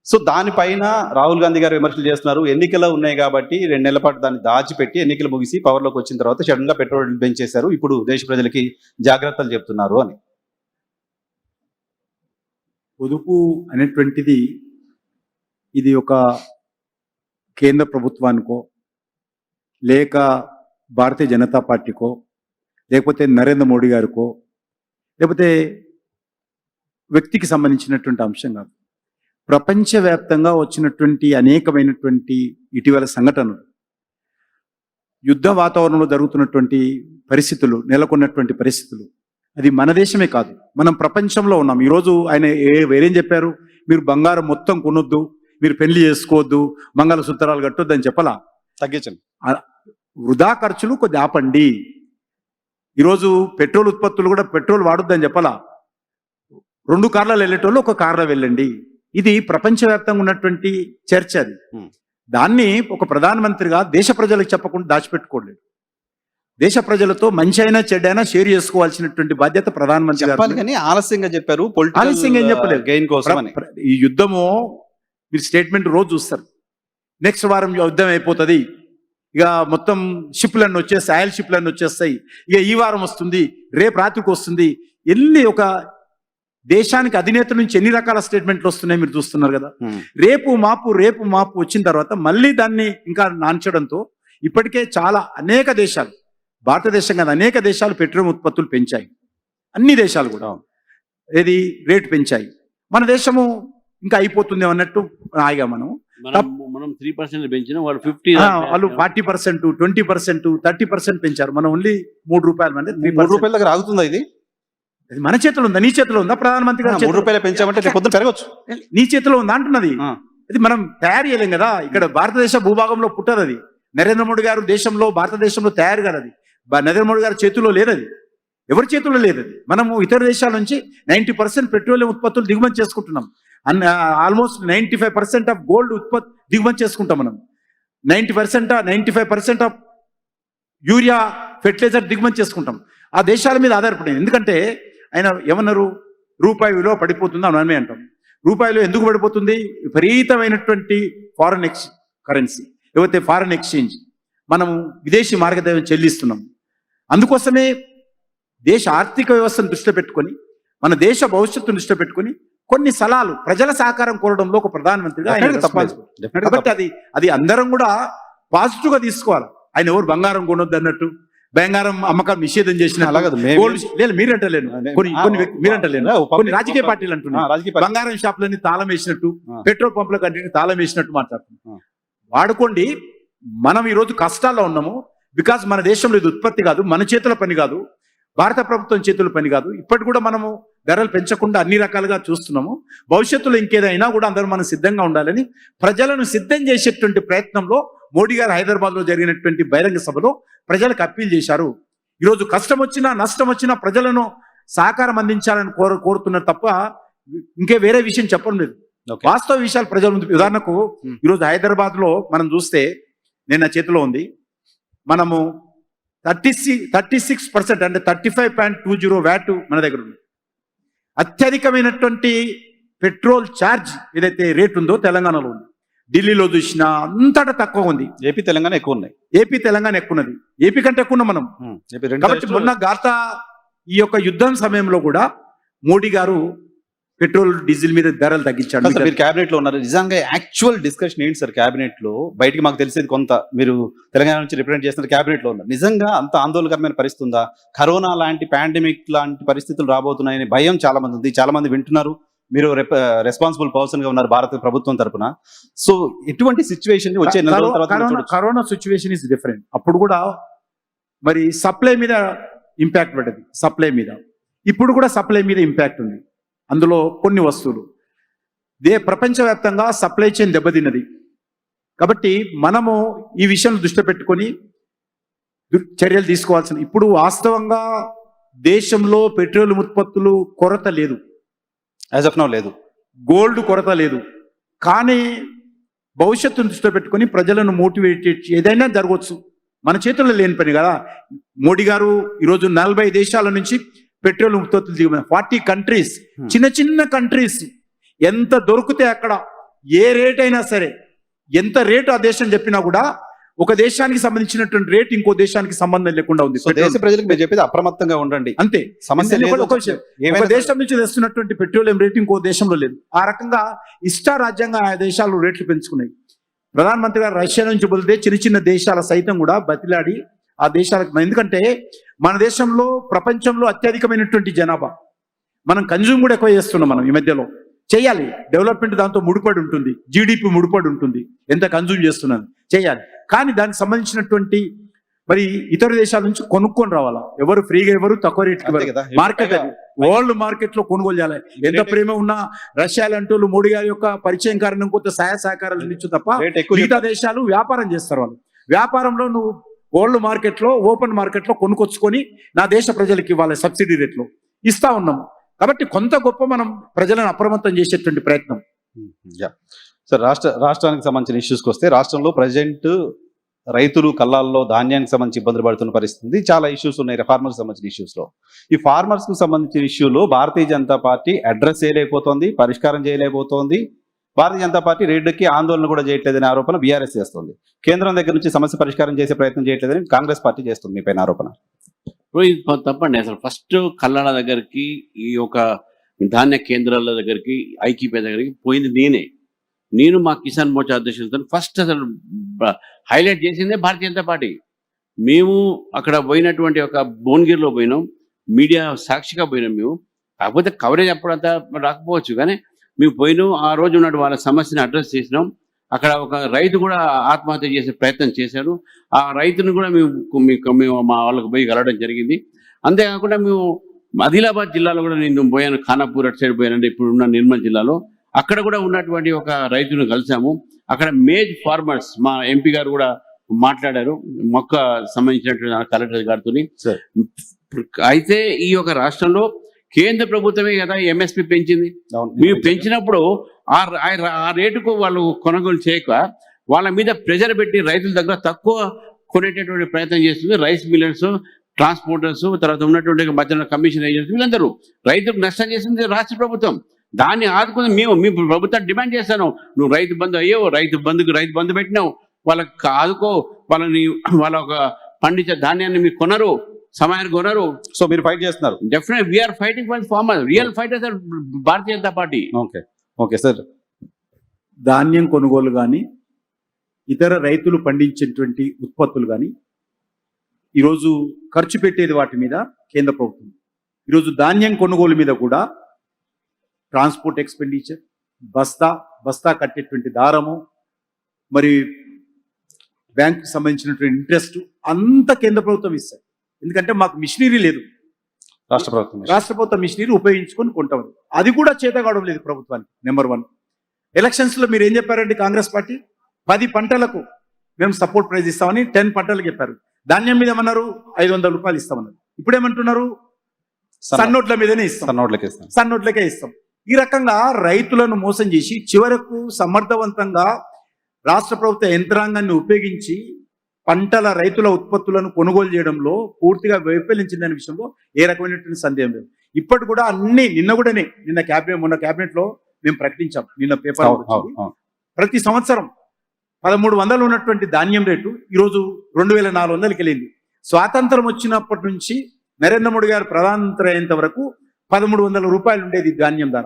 సో దానిపైన రాహుల్ గాంధీ గారు విమర్శలు చేస్తున్నారు. ఎన్నికలు ఉన్నాయి కాబట్టి 2 నెలల పాటు దాన్ని దాచిపెట్టి ఎన్నికలు ముగిసి పవర్లోకి వచ్చిన తర్వాత సడన్ గా పెట్రోల్ పెంచేశారు, ఇప్పుడు దేశ ప్రజలకి జాగ్రత్తలు చెప్తున్నారు అని. పొదుపు అనేటువంటిది ఇది ఒక కేంద్ర ప్రభుత్వానికో, లేక భారతీయ జనతా పార్టీకో, లేకపోతే నరేంద్ర మోడీ గారికో, లేకపోతే వ్యక్తికి సంబంధించినటువంటి అంశం కాదు. ప్రపంచవ్యాప్తంగా వచ్చినటువంటి అనేకమైనటువంటి ఇటీవల సంఘటనలు, యుద్ధ వాతావరణంలో జరుగుతున్నటువంటి పరిస్థితులు, నెలకొన్నటువంటి పరిస్థితులు, అది మన దేశమే కాదు, మనం ప్రపంచంలో ఉన్నాం. ఈరోజు ఆయన వేరేం చెప్పారు, మీరు బంగారం మొత్తం కొనొద్దు, మీరు పెళ్లి చేసుకోవద్దు, మంగళసూత్రాలు కట్టొద్దు అని చెప్పలా. తగ్గించండి, వృధా ఖర్చులు కొద్ది ఆపండి. ఈరోజు పెట్రోల్ ఉత్పత్తులు కూడా పెట్రోల్ వాడొద్దని చెప్పలా. 2 కార్లలో వెళ్ళేటోళ్ళు 1 కార్లో వెళ్ళండి. ఇది ప్రపంచవ్యాప్తంగా ఉన్నటువంటి చర్చ. అది దాన్ని ఒక ప్రధానమంత్రిగా దేశ ప్రజలకు చెప్పకుండా దాచిపెట్టుకోలేదు. దేశ ప్రజలతో మంచి అయినా చెడ్డైనా షేర్ చేసుకోవాల్సినటువంటి బాధ్యత ప్రధానమంత్రి గారు. కానీ ఆలస్యంగా చెప్పారు, ఆలస్యంగా ఏం చెప్పలేదు. గెయిన్ కోసం ఈ యుద్ధము మీరు స్టేట్మెంట్ రోజు చూస్తారు, నెక్స్ట్ వారం యుద్ధం అయిపోతుంది, ఇక మొత్తం షిప్లన్నీ వచ్చేస్తాయి, ఆయిల్ షిప్లన్నీ వచ్చేస్తాయి, ఇక ఈ వారం వస్తుంది, రేపు రాత్రికి వస్తుంది. ఎన్ని ఒక దేశానికి అధినేత నుంచి ఎన్ని రకాల స్టేట్మెంట్లు వస్తున్నాయి మీరు చూస్తున్నారు కదా. రేపు మాపు వచ్చిన తర్వాత మళ్ళీ దాన్ని ఇంకా నాంచడంతో ఇప్పటికే చాలా అనేక దేశాలు, భారతదేశం కాదు అనేక దేశాలు పెట్రోల్ ఉత్పత్తులు పెంచాయి. అన్ని దేశాలు కూడా ఏది రేటు పెంచాయి. మన దేశము ఇంకా అయిపోతుంది అన్నట్టు ఆగా మనం 3% పెంచిన వాళ్ళు 50, వాళ్ళు 40%, 20%, 30% పెంచారు. మనం ఓన్లీ ₹3 అంటే ₹3 దగ్గర ఆగుతుందా? ఇది మన చేతిలో ఉందా, నీ చేతిలో ఉందా? ప్రధానమంత్రి గారు ₹3 పెంచామంటే పొద్దున పెరగచ్చు, నీ చేతిలో ఉందా అంటున్నది. అది మనం తయారు చేయలేం కదా. ఇక్కడ భారతదేశ భూభాగంలో పుట్టదు అది. నరేంద్ర మోడీ గారు దేశంలో, భారతదేశంలో తయారు కాదు అది. నరేంద్ర మోడీ గారి చేతిలో లేదది, ఎవరి చేతుల్లో లేదది. మనము ఇతర దేశాల నుంచి 90% పెట్రోలియం ఉత్పత్తులు దిగుమతి చేసుకుంటున్నాం. ఆల్మోస్ట్ 95% ఆఫ్ గోల్డ్ ఉత్పత్తి దిగుమతి చేసుకుంటాం మనం. 95% ఆఫ్ యూరియా, ఫెర్టిలైజర్ దిగుమతి చేసుకుంటాం. ఆ దేశాల మీద ఆధారపడింది. ఎందుకంటే ఆయన ఏమన్నారు, రూపాయి విలువ పడిపోతుందా మనమే అంటాం. రూపాయలు ఎందుకు పడిపోతుంది? విపరీతమైనటువంటి ఫారెన్ కరెన్సీ, లేకపోతే ఫారెన్ ఎక్స్చేంజ్, మనం విదేశీ మార్గదర్శనం చెల్లిస్తున్నాం. అందుకోసమే దేశ ఆర్థిక వ్యవస్థను దృష్టిలో పెట్టుకొని, మన దేశ భవిష్యత్తును దృష్టిలో పెట్టుకొని కొన్ని సలహాలు ప్రజల సహకారం కోరడంలో ఒక ప్రధానమంత్రిగా ఆయన responsible. కాబట్టి అది అందరం కూడా పాజిటివ్ గా తీసుకోవాలి. ఆయన ఎవరు బంగారం కొనొద్దు అన్నట్టు, బంగారం అమ్మకం నిషేధం చేసిన మీరంటలేను, కొన్ని రాజకీయ పార్టీలు అంటున్నారు బంగారం షాపులన్నీ తాళం వేసినట్టు, పెట్రోల్ పంపుల కంటే తాళం వేసినట్టు మాట్లాడుతున్నాం. వాడుకోండి. మనం ఈ రోజు కష్టాల్లో ఉన్నాము బికాజ్ మన దేశంలో ఇది ఉత్పత్తి కాదు, మన చేతుల పని కాదు, భారత ప్రభుత్వం చేతుల పని కాదు. ఇప్పటి కూడా మనము ధరలు పెంచకుండా అన్ని రకాలుగా చూస్తున్నాము. భవిష్యత్తులో ఇంకేదైనా కూడా అందరూ మనం సిద్ధంగా ఉండాలని ప్రజలను సిద్ధం చేసేటువంటి ప్రయత్నంలో మోడీ గారు హైదరాబాద్ లో జరిగినటువంటి బహిరంగ సభలో ప్రజలకు అప్పీల్ చేశారు. ఈరోజు కష్టం వచ్చినా నష్టం వచ్చినా ప్రజలను సహకారం అందించాలని కోరుతున్నారు తప్ప ఇంకే వేరే విషయం చెప్పడం లేదు. వాస్తవ విషయాలు ప్రజల ముందు. ఉదాహరణకు ఈరోజు హైదరాబాద్ లో మనం చూస్తే, నేను నా చేతిలో ఉంది, మనము 36% అంటే 35.20 వ్యాట్ మన దగ్గర ఉంది. అత్యధికమైనటువంటి పెట్రోల్ ఛార్జ్ ఏదైతే రేట్ ఉందో తెలంగాణలో ఉంది. ఢిల్లీలో చూసినా అంతటా తక్కువ ఉంది. ఏపీ తెలంగాణ ఎక్కువ ఉన్నాయి. ఏపీ తెలంగాణ ఎక్కువ ఉన్నది. ఏపీ కంటే ఎక్కువ ఉన్నాం మనం. కాబట్టి మొన్న ఈ యొక్క యుద్ధం సమయంలో కూడా మోడీ గారు పెట్రోల్ డీజిల్ మీద ధరలు తగ్గించాడు. మీరు క్యాబినెట్ లో ఉన్నారు, నిజంగా యాక్చువల్ డిస్కషన్ ఏంటి సార్ క్యాబినెట్ లో? బయటికి మాకు తెలిసేది కొంత, మీరు తెలంగాణ నుంచి రిప్రజెంట్ చేస్తున్న క్యాబినెట్ లో ఉన్నారు. నిజంగా అంత ఆందోళనకరమైన పరిస్థితి ఉందా? కరోనా లాంటి పాండమిక్ లాంటి పరిస్థితులు రాబోతున్నాయని భయం చాలా మంది ఉంది, చాలా మంది వింటున్నారు. మీరు రెస్పాన్సిబుల్ పర్సన్ గా ఉన్నారు భారత ప్రభుత్వం తరపున. సో ఎటువంటి సిచ్యువేషన్ వచ్చే కరోనా సిచ్యువేషన్ ఇస్ డిఫరెంట్. అప్పుడు కూడా మరి సప్లై మీద ఇంపాక్ట్ పడ్డది, సప్లై మీద. ఇప్పుడు కూడా సప్లై మీద ఇంపాక్ట్ ఉంది. అందులో కొన్ని వస్తువులు ప్రపంచవ్యాప్తంగా సప్లై చైన్ దెబ్బతిన్నది. కాబట్టి మనము ఈ విషయం దృష్టి పెట్టుకొని చర్యలు తీసుకోవాల్సిన. ఇప్పుడు వాస్తవంగా దేశంలో పెట్రోల్ ఉత్పత్తులు కొరత లేదు, యాజ్ ఆఫ్ నౌ లేదు, గోల్డ్ కొరత లేదు. కానీ భవిష్యత్తును దృష్టిలో పెట్టుకొని ప్రజలను మోటివేట్ చేసి ఏదైనా జరగవచ్చు, మన చేతుల్లో లేని పని కదా. మోడీ గారు ఈరోజు 40 దేశాల నుంచి పెట్రోల్ ఉత్పత్తులు దిగుమతి, 40 కంట్రీస్, చిన్న చిన్న కంట్రీస్, ఎంత దొరికితే అక్కడ ఏ రేట్ అయినా సరే, ఎంత రేటు ఆ దేశం చెప్పినా కూడా ఒక దేశానికి సంబంధించినటువంటి రేట్ ఇంకో దేశానికి సంబంధం లేకుండా ఉంది. దేశ ప్రజలకు మీరు చెప్పేది అప్రమత్తంగా ఉండండి, అంతే. సమస్య లేదు. ఒక విషయం, ఒక దేశం నుంచి తెస్తున్నటువంటి పెట్రోలియం రేట్ ఇంకో దేశంలో లేదు. ఆ రకంగా ఇష్టారాజ్యంగా ఆ దేశాలు రేట్లు పెంచుకున్నాయి. ప్రధానమంత్రి గారు రష్యా నుంచి బదిలితే చిన్న చిన్న దేశాల సైతం కూడా బతిలాడి ఆ దేశాలకు, ఎందుకంటే మన దేశంలో ప్రపంచంలో అత్యధికమైనటువంటి జనాభా, మనం కన్జ్యూమ్ కూడా ఎక్కువ చేస్తున్నాం. మనం ఈ మధ్యలో చేయాలి, డెవలప్మెంట్ దాంతో ముడిపడి ఉంటుంది, జీడిపి ముడిపడి ఉంటుంది, ఎంత కన్జ్యూమ్ చేస్తున్నాను చేయాలి. కానీ దానికి సంబంధించినటువంటి మరి ఇతర దేశాల నుంచి కొనుక్కొని రావాలా. ఎవరు ఫ్రీగా, ఎవరు తక్కువ రేట్, మార్కెట్ వరల్డ్ మార్కెట్ లో కొనుగోలు చేయాలి. ఎంత ప్రేమ ఉన్నా రష్యా లాంటి మోడీ గారి యొక్క పరిచయం కారణం కొంత సహాయ సహకారాలు ఇచ్చు తప్ప మిగతా దేశాలు వ్యాపారం చేస్తారు. వాళ్ళు వ్యాపారంలో నువ్వు వరల్డ్ మార్కెట్ లో, ఓపెన్ మార్కెట్ లో కొనుక్కొచ్చుకొని నా దేశ ప్రజలకి ఇవ్వాలి, సబ్సిడీ రేట్లో ఇస్తా ఉన్నాం. కాబట్టి కొంత గొప్ప మనం ప్రజలను అప్రమత్తం చేసేటువంటి ప్రయత్నం. సార్, రాష్ట్రానికి సంబంధించిన ఇష్యూస్కి వస్తే, రాష్ట్రంలో ప్రజెంట్ రైతులు కళ్ళాల్లో ధాన్యానికి సంబంధించి ఇబ్బందులు పడుతున్న పరిస్థితి, చాలా ఇష్యూస్ ఉన్నాయి ఫార్మర్స్ సంబంధించిన ఇష్యూస్ లో. ఈ ఫార్మర్స్ కు సంబంధించిన ఇష్యూలో భారతీయ జనతా పార్టీ అడ్రస్ చేయలేకపోతుంది, పరిష్కారం చేయలేకపోతుంది. భారతీయ జనతా పార్టీ రేడ్డుకి ఆందోళన కూడా చేయట్లేదనే ఆరోపణ బీఆర్ఎస్ చేస్తుంది. కేంద్రం దగ్గర నుంచి సమస్య పరిష్కారం చేసే ప్రయత్నం చేయట్లేదని కాంగ్రెస్ పార్టీ చేస్తుంది. మీ పైన ఆరోపణ తప్పండి. అసలు ఫస్ట్ కల్లాడ దగ్గరికి, ఈ యొక్క ధాన్య కేంద్రాల దగ్గరికి, ఐక్యపే దగ్గరికి పోయింది నేను మా కిసాన్ మోర్చా అధ్యక్షులతో ఫస్ట్ అసలు హైలైట్ చేసిందే భారతీయ జనతా పార్టీ. మేము అక్కడ పోయినటువంటి ఒక భువనగిరిలో పోయినాం, మీడియా సాక్షిగా పోయినాం మేము. కాకపోతే కవరేజ్ అప్పుడంతా రాకపోవచ్చు, కానీ మేము పోయినాం. ఆ రోజు ఉన్నట్టు వాళ్ళ సమస్యని అడ్రస్ చేసినాం. అక్కడ ఒక రైతు కూడా ఆత్మహత్య చేసే ప్రయత్నం చేశారు. ఆ రైతును కూడా మేము మా వాళ్ళకు పోయి కలవడం జరిగింది. అంతేకాకుండా మేము ఆదిలాబాద్ జిల్లాలో కూడా నేను పోయాను, ఖానాపూర్ అటు సైడ్ పోయానంటే ఇప్పుడున్న నిర్మల్ జిల్లాలో. అక్కడ కూడా ఉన్నటువంటి ఒక రైతును కలిసాము. అక్కడ మేజ్ ఫార్మర్స్, మా ఎంపీ గారు కూడా మాట్లాడారు, మొక్క సంబంధించినటువంటి కలెక్టర్ గారితో. అయితే ఈ యొక్క రాష్ట్రంలో కేంద్ర ప్రభుత్వమే కదా ఎంఎస్పి పెంచింది. మీరు పెంచినప్పుడు ఆ రేటుకు వాళ్ళు కొనుగోలు చేయక వాళ్ళ మీద ప్రెజర్ పెట్టి రైతుల దగ్గర తక్కువ కొనేటటువంటి ప్రయత్నం చేస్తుంది. రైస్ మిల్లర్స్, ట్రాన్స్పోర్టర్స్, తర్వాత ఉన్నటువంటి మధ్య కమిషన్ ఏజెన్సీ, వీళ్ళందరూ రైతులకు నష్టం చేసింది రాష్ట్ర ప్రభుత్వం. దాన్ని ఆదుకుని మీ ప్రభుత్వం డిమాండ్ చేస్తాను, నువ్వు రైతు బంధు అయ్యావు, రైతు బంధు పెట్టినావు, వాళ్ళకి ఆదుకో, వాళ్ళ ఒక పండించే ధాన్యాన్ని మీరు కొనరు, సమయానికి కొనరు. సో మీరు ఫైట్ చేస్తున్నారు. Definite we're fighting for farmer, real fighters are Bharatiya Janata Party. Okay okay sir. ధాన్యం కొనుగోలు కానీ ఇతర రైతులు పండించేటువంటి ఉత్పత్తులు కానీ ఈరోజు ఖర్చు పెట్టేది వాటి మీద కేంద్ర ప్రభుత్వం. ఈరోజు ధాన్యం కొనుగోలు మీద కూడా ట్రాన్స్పోర్ట్ ఎక్స్పెండిచర్, బస్తా కట్టేటువంటి దారము, మరి బ్యాంకుకి సంబంధించినటువంటి ఇంట్రెస్ట్ అంతా కేంద్ర ప్రభుత్వం ఇస్తారు. ఎందుకంటే మాకు మిషనరీ లేదు, రాష్ట్ర ప్రభుత్వం మిషనరీ ఉపయోగించుకొని కొంటాం. అది కూడా చేతగావడం లేదు ప్రభుత్వానికి. నెంబర్ 1, ఎలక్షన్స్ లో మీరు ఏం చెప్పారండి? కాంగ్రెస్ పార్టీ 10 పంటలకు మేము సపోర్ట్ ప్రైజ్ ఇస్తామని 10 పంటలకు చెప్పారు. ధాన్యం మీద ఏమన్నారు? 500 రూపాయలు ఇస్తామన్నారు. ఇప్పుడు ఏమంటున్నారు? సన్నోట్ల మీదనే ఇస్తాం, సన్నోట్లకే ఇస్తాం. ఈ రకంగా రైతులను మోసం చేసి చివరకు సమర్థవంతంగా రాష్ట్ర ప్రభుత్వ యంత్రాంగాన్ని ఉపయోగించి రైతుల ఉత్పత్తులను కొనుగోలు చేయడంలో పూర్తిగా వైఫల్యించిందనే విషయంలో ఏ రకమైనటువంటి సందేహం లేదు. ఇప్పటి కూడా అన్ని మొన్న క్యాబినెట్ లో మేము ప్రకటించాం, నిన్న పేపర్ ప్రతి సంవత్సరం 1300 ఉన్నటువంటి ధాన్యం రేటు ఈరోజు 2400కి వెళ్ళింది. స్వాతంత్రం వచ్చినప్పటి నుంచి నరేంద్ర మోడీ గారు ప్రధానమంత్రి అయ్యేంత వరకు 1300 రూపాయలు ఉండేది ధాన్యం ధర.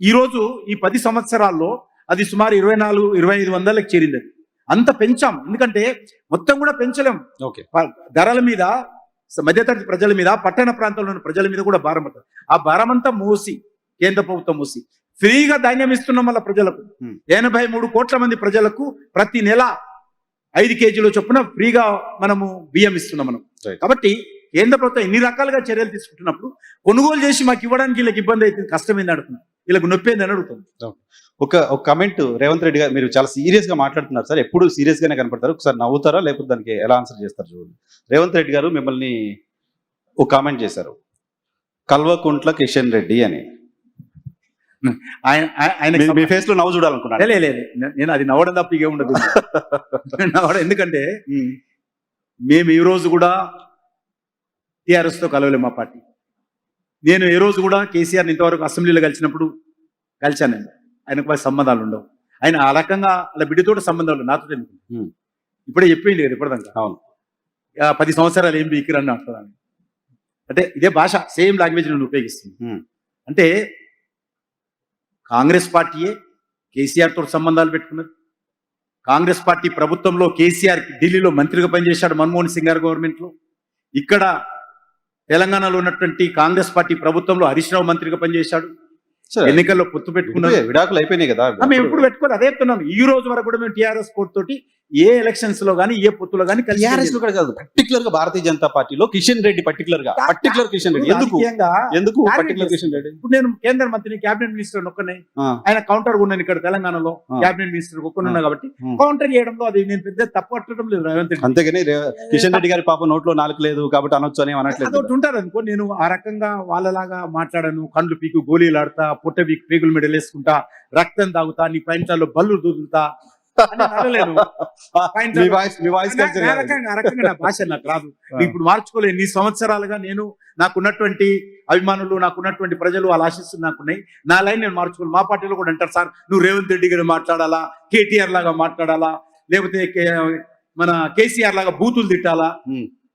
ఈరోజు ఈ 10 సంవత్సరాల్లో అది సుమారు 2400-2500కి చేరింది. అంత పెంచాం, ఎందుకంటే మొత్తం కూడా పెంచలేం. ధరల మీద మధ్యతరగతి ప్రజల మీద, పట్టణ ప్రాంతంలో ఉన్న ప్రజల మీద కూడా భారం పడుతుంది. ఆ భారం అంతా మోసి కేంద్ర ప్రభుత్వం మోసి ఫ్రీగా ధాన్యం ఇస్తున్నాం. వల్ల ప్రజలకు 83 కోట్ల మంది ప్రజలకు ప్రతి నెల 5 కేజీల చొప్పున ఫ్రీగా మనము బియ్యం ఇస్తున్నాం మనం. కాబట్టి కేంద్ర ప్రభుత్వం ఎన్ని రకాలుగా చర్యలు తీసుకుంటున్నప్పుడు కొనుగోలు చేసి మాకు ఇవ్వడానికి వీళ్ళకి ఇబ్బంది అయితే కష్టమైంది అడుగుతున్నారు, వీళ్ళకి నొప్పేంది అని అడుగుతుంది. ఒక కమెంట్, రేవంత్ రెడ్డి గారు మీరు చాలా సీరియస్ గా మాట్లాడుతున్నారు సార్, ఎప్పుడు సీరియస్ గానే కనపడతారు. ఒకసారి నవ్వుతారా లేకపోతే దానికి ఎలా ఆన్సర్ చేస్తారు చూడండి. రేవంత్ రెడ్డి గారు మిమ్మల్ని ఒక కామెంట్ చేశారు, కల్వకుంట్ల కిషన్ రెడ్డి అని. ఆయన మీ ఫేస్ లో నవ్వు చూడాలనుకున్నాను. లేదు, నేను అది నవ్వడం తప్ప ఇగే ఉండదు. ఎందుకంటే మేము ఈ రోజు కూడా టీఆర్ఎస్ తో కలవలేము మా పార్టీ. నేను ఏ రోజు కూడా కేసీఆర్ని ఇంతవరకు అసెంబ్లీలో కలిశాను. ఆయనకు సంబంధాలు ఉండవు. ఆయన ఆ రకంగా అలా బిడ్డతోటి సంబంధాలు నాతో ఎందుకు? ఇప్పుడే చెప్పింది కదా ఇప్పటిదాకా. అవును, 10 సంవత్సరాలు ఏం బీకిరని అంటున్నాను. అంటే ఇదే భాష, సేమ్ లాంగ్వేజ్ నేను ఉపయోగిస్తుంది. అంటే కాంగ్రెస్ పార్టీయే కేసీఆర్ తోటి సంబంధాలు పెట్టుకున్నది. కాంగ్రెస్ పార్టీ ప్రభుత్వంలో కేసీఆర్ ఢిల్లీలో మంత్రిగా పనిచేశాడు, మన్మోహన్ సింగ్ గారు గవర్నమెంట్ లో. ఇక్కడ తెలంగాణలో ఉన్నటువంటి కాంగ్రెస్ పార్టీ ప్రభుత్వంలో హరీష్ రావు మంత్రిగా పనిచేశాడు. ఎన్నికల్లో పొత్తు పెట్టుకున్నారు, విడాకులు అయిపోయినాయి కదా. మేము ఎప్పుడు పెట్టుకోవాలి, అదే చెప్తున్నాను. ఈ రోజు వరకు కూడా మేము టీఆర్ఎస్ కోర్టు తోటి ఏ ఎలక్షన్స్ లో గానీ ఏ పొత్తులో గానీ పర్టికులర్ గా భారతీయ జనతా పార్టీలో కిషన్ రెడ్డి పర్టికులర్ కిషన్ రెడ్డి ఎందుకు పర్టికులర్ కిషన్ రెడ్డి? ఇప్పుడు నేను కేంద్ర మంత్రిని, క్యాబినెట్ మినిస్టర్ ఒక్కనే, ఆయన కౌంటర్ ఉన్నాను ఇక్కడ తెలంగాణలో క్యాబినెట్ మినిస్టర్ ఒక్కనున్నా కాబట్టి కౌంటర్ చేయడంలో అది నేను పెద్ద తప్పు పట్టడం లేదు రేవంత్ రెడ్డి. అంతేగాని కిషన్ రెడ్డి గారి పాప నోట్లో నాలుగు లేదు కాబట్టి అనొచ్చు అని అనట్లేదు. ఉంటారు అనుకో, నేను ఆ రకంగా వాళ్ళలాగా మాట్లాడాను. కండ్లు పీకు గోళీలు ఆడతా, పుట్ట పీకు పేగులు మెడలు వేసుకుంటా, రక్తం తాగుతా, నీ పాయింట్లలో బల్లు దూదుతా, భాష నాకు రాదు. ఇప్పుడు మార్చుకోలేదు. ఇన్ని సంవత్సరాలుగా నేను నాకున్నటువంటి అభిమానులు, నాకున్నటువంటి ప్రజలు, వాళ్ళ ఆశీస్సులు నాకున్నాయి. నా లైన్ నేను మార్చుకోలేదు. మా పార్టీలో కూడా అంటారు, సార్ నువ్వు రేవంత్ రెడ్డి గారు మాట్లాడాలా, కేటీఆర్ లాగా మాట్లాడాలా, లేకపోతే మన కేసీఆర్ లాగా బూతులు తిట్టాలా.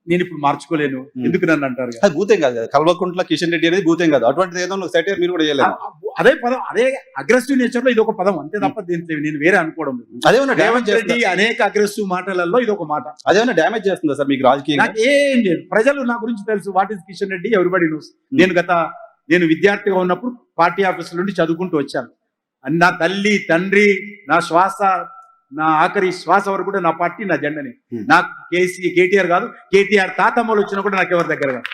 నేను ఇప్పుడు మార్చుకోలేను. ఎందుకు నన్ను అంటారు? అది భూతం కాదు కదా, కల్వకుంట్ల కిషన్ రెడ్డి అనేది భూతం కాదు. అటువంటిది ఏదో సెటైర్ మీరు కూడా చేయలేదు. అదే పదం, అదే అగ్రెసివ్ నేచర్ లో ఇది ఒక పదం, అంతే తప్ప దీంట్లో నేను వేరే అనుకోవడం లేదు. అదేమన్నా డ్యామేజ్ చేస్తుంది? అనేక అగ్రెసివ్ మాటలలో ఇది ఒక మాట. అదేమన్నా డ్యామేజ్ చేస్తుందా సార్ మీకు రాజకీయంగా? ఏం లేదు, ప్రజలు నా గురించి తెలుసు. What is Kishan Reddy, everybody nose. నేను విద్యార్థిగా ఉన్నప్పుడు పార్టీ ఆఫీస్ నుండి చదువుకుంటూ వచ్చాను. నా తల్లి, తండ్రి, నా శ్వాస, నా ఆఖరి శ్వాస వరకు కూడా నా పార్టీ, నా జెండని. నాకు కేటీఆర్ కాదు, కేటీఆర్ తాతమ్మలు వచ్చినా కూడా నాకు ఎవరి దగ్గర కాదు.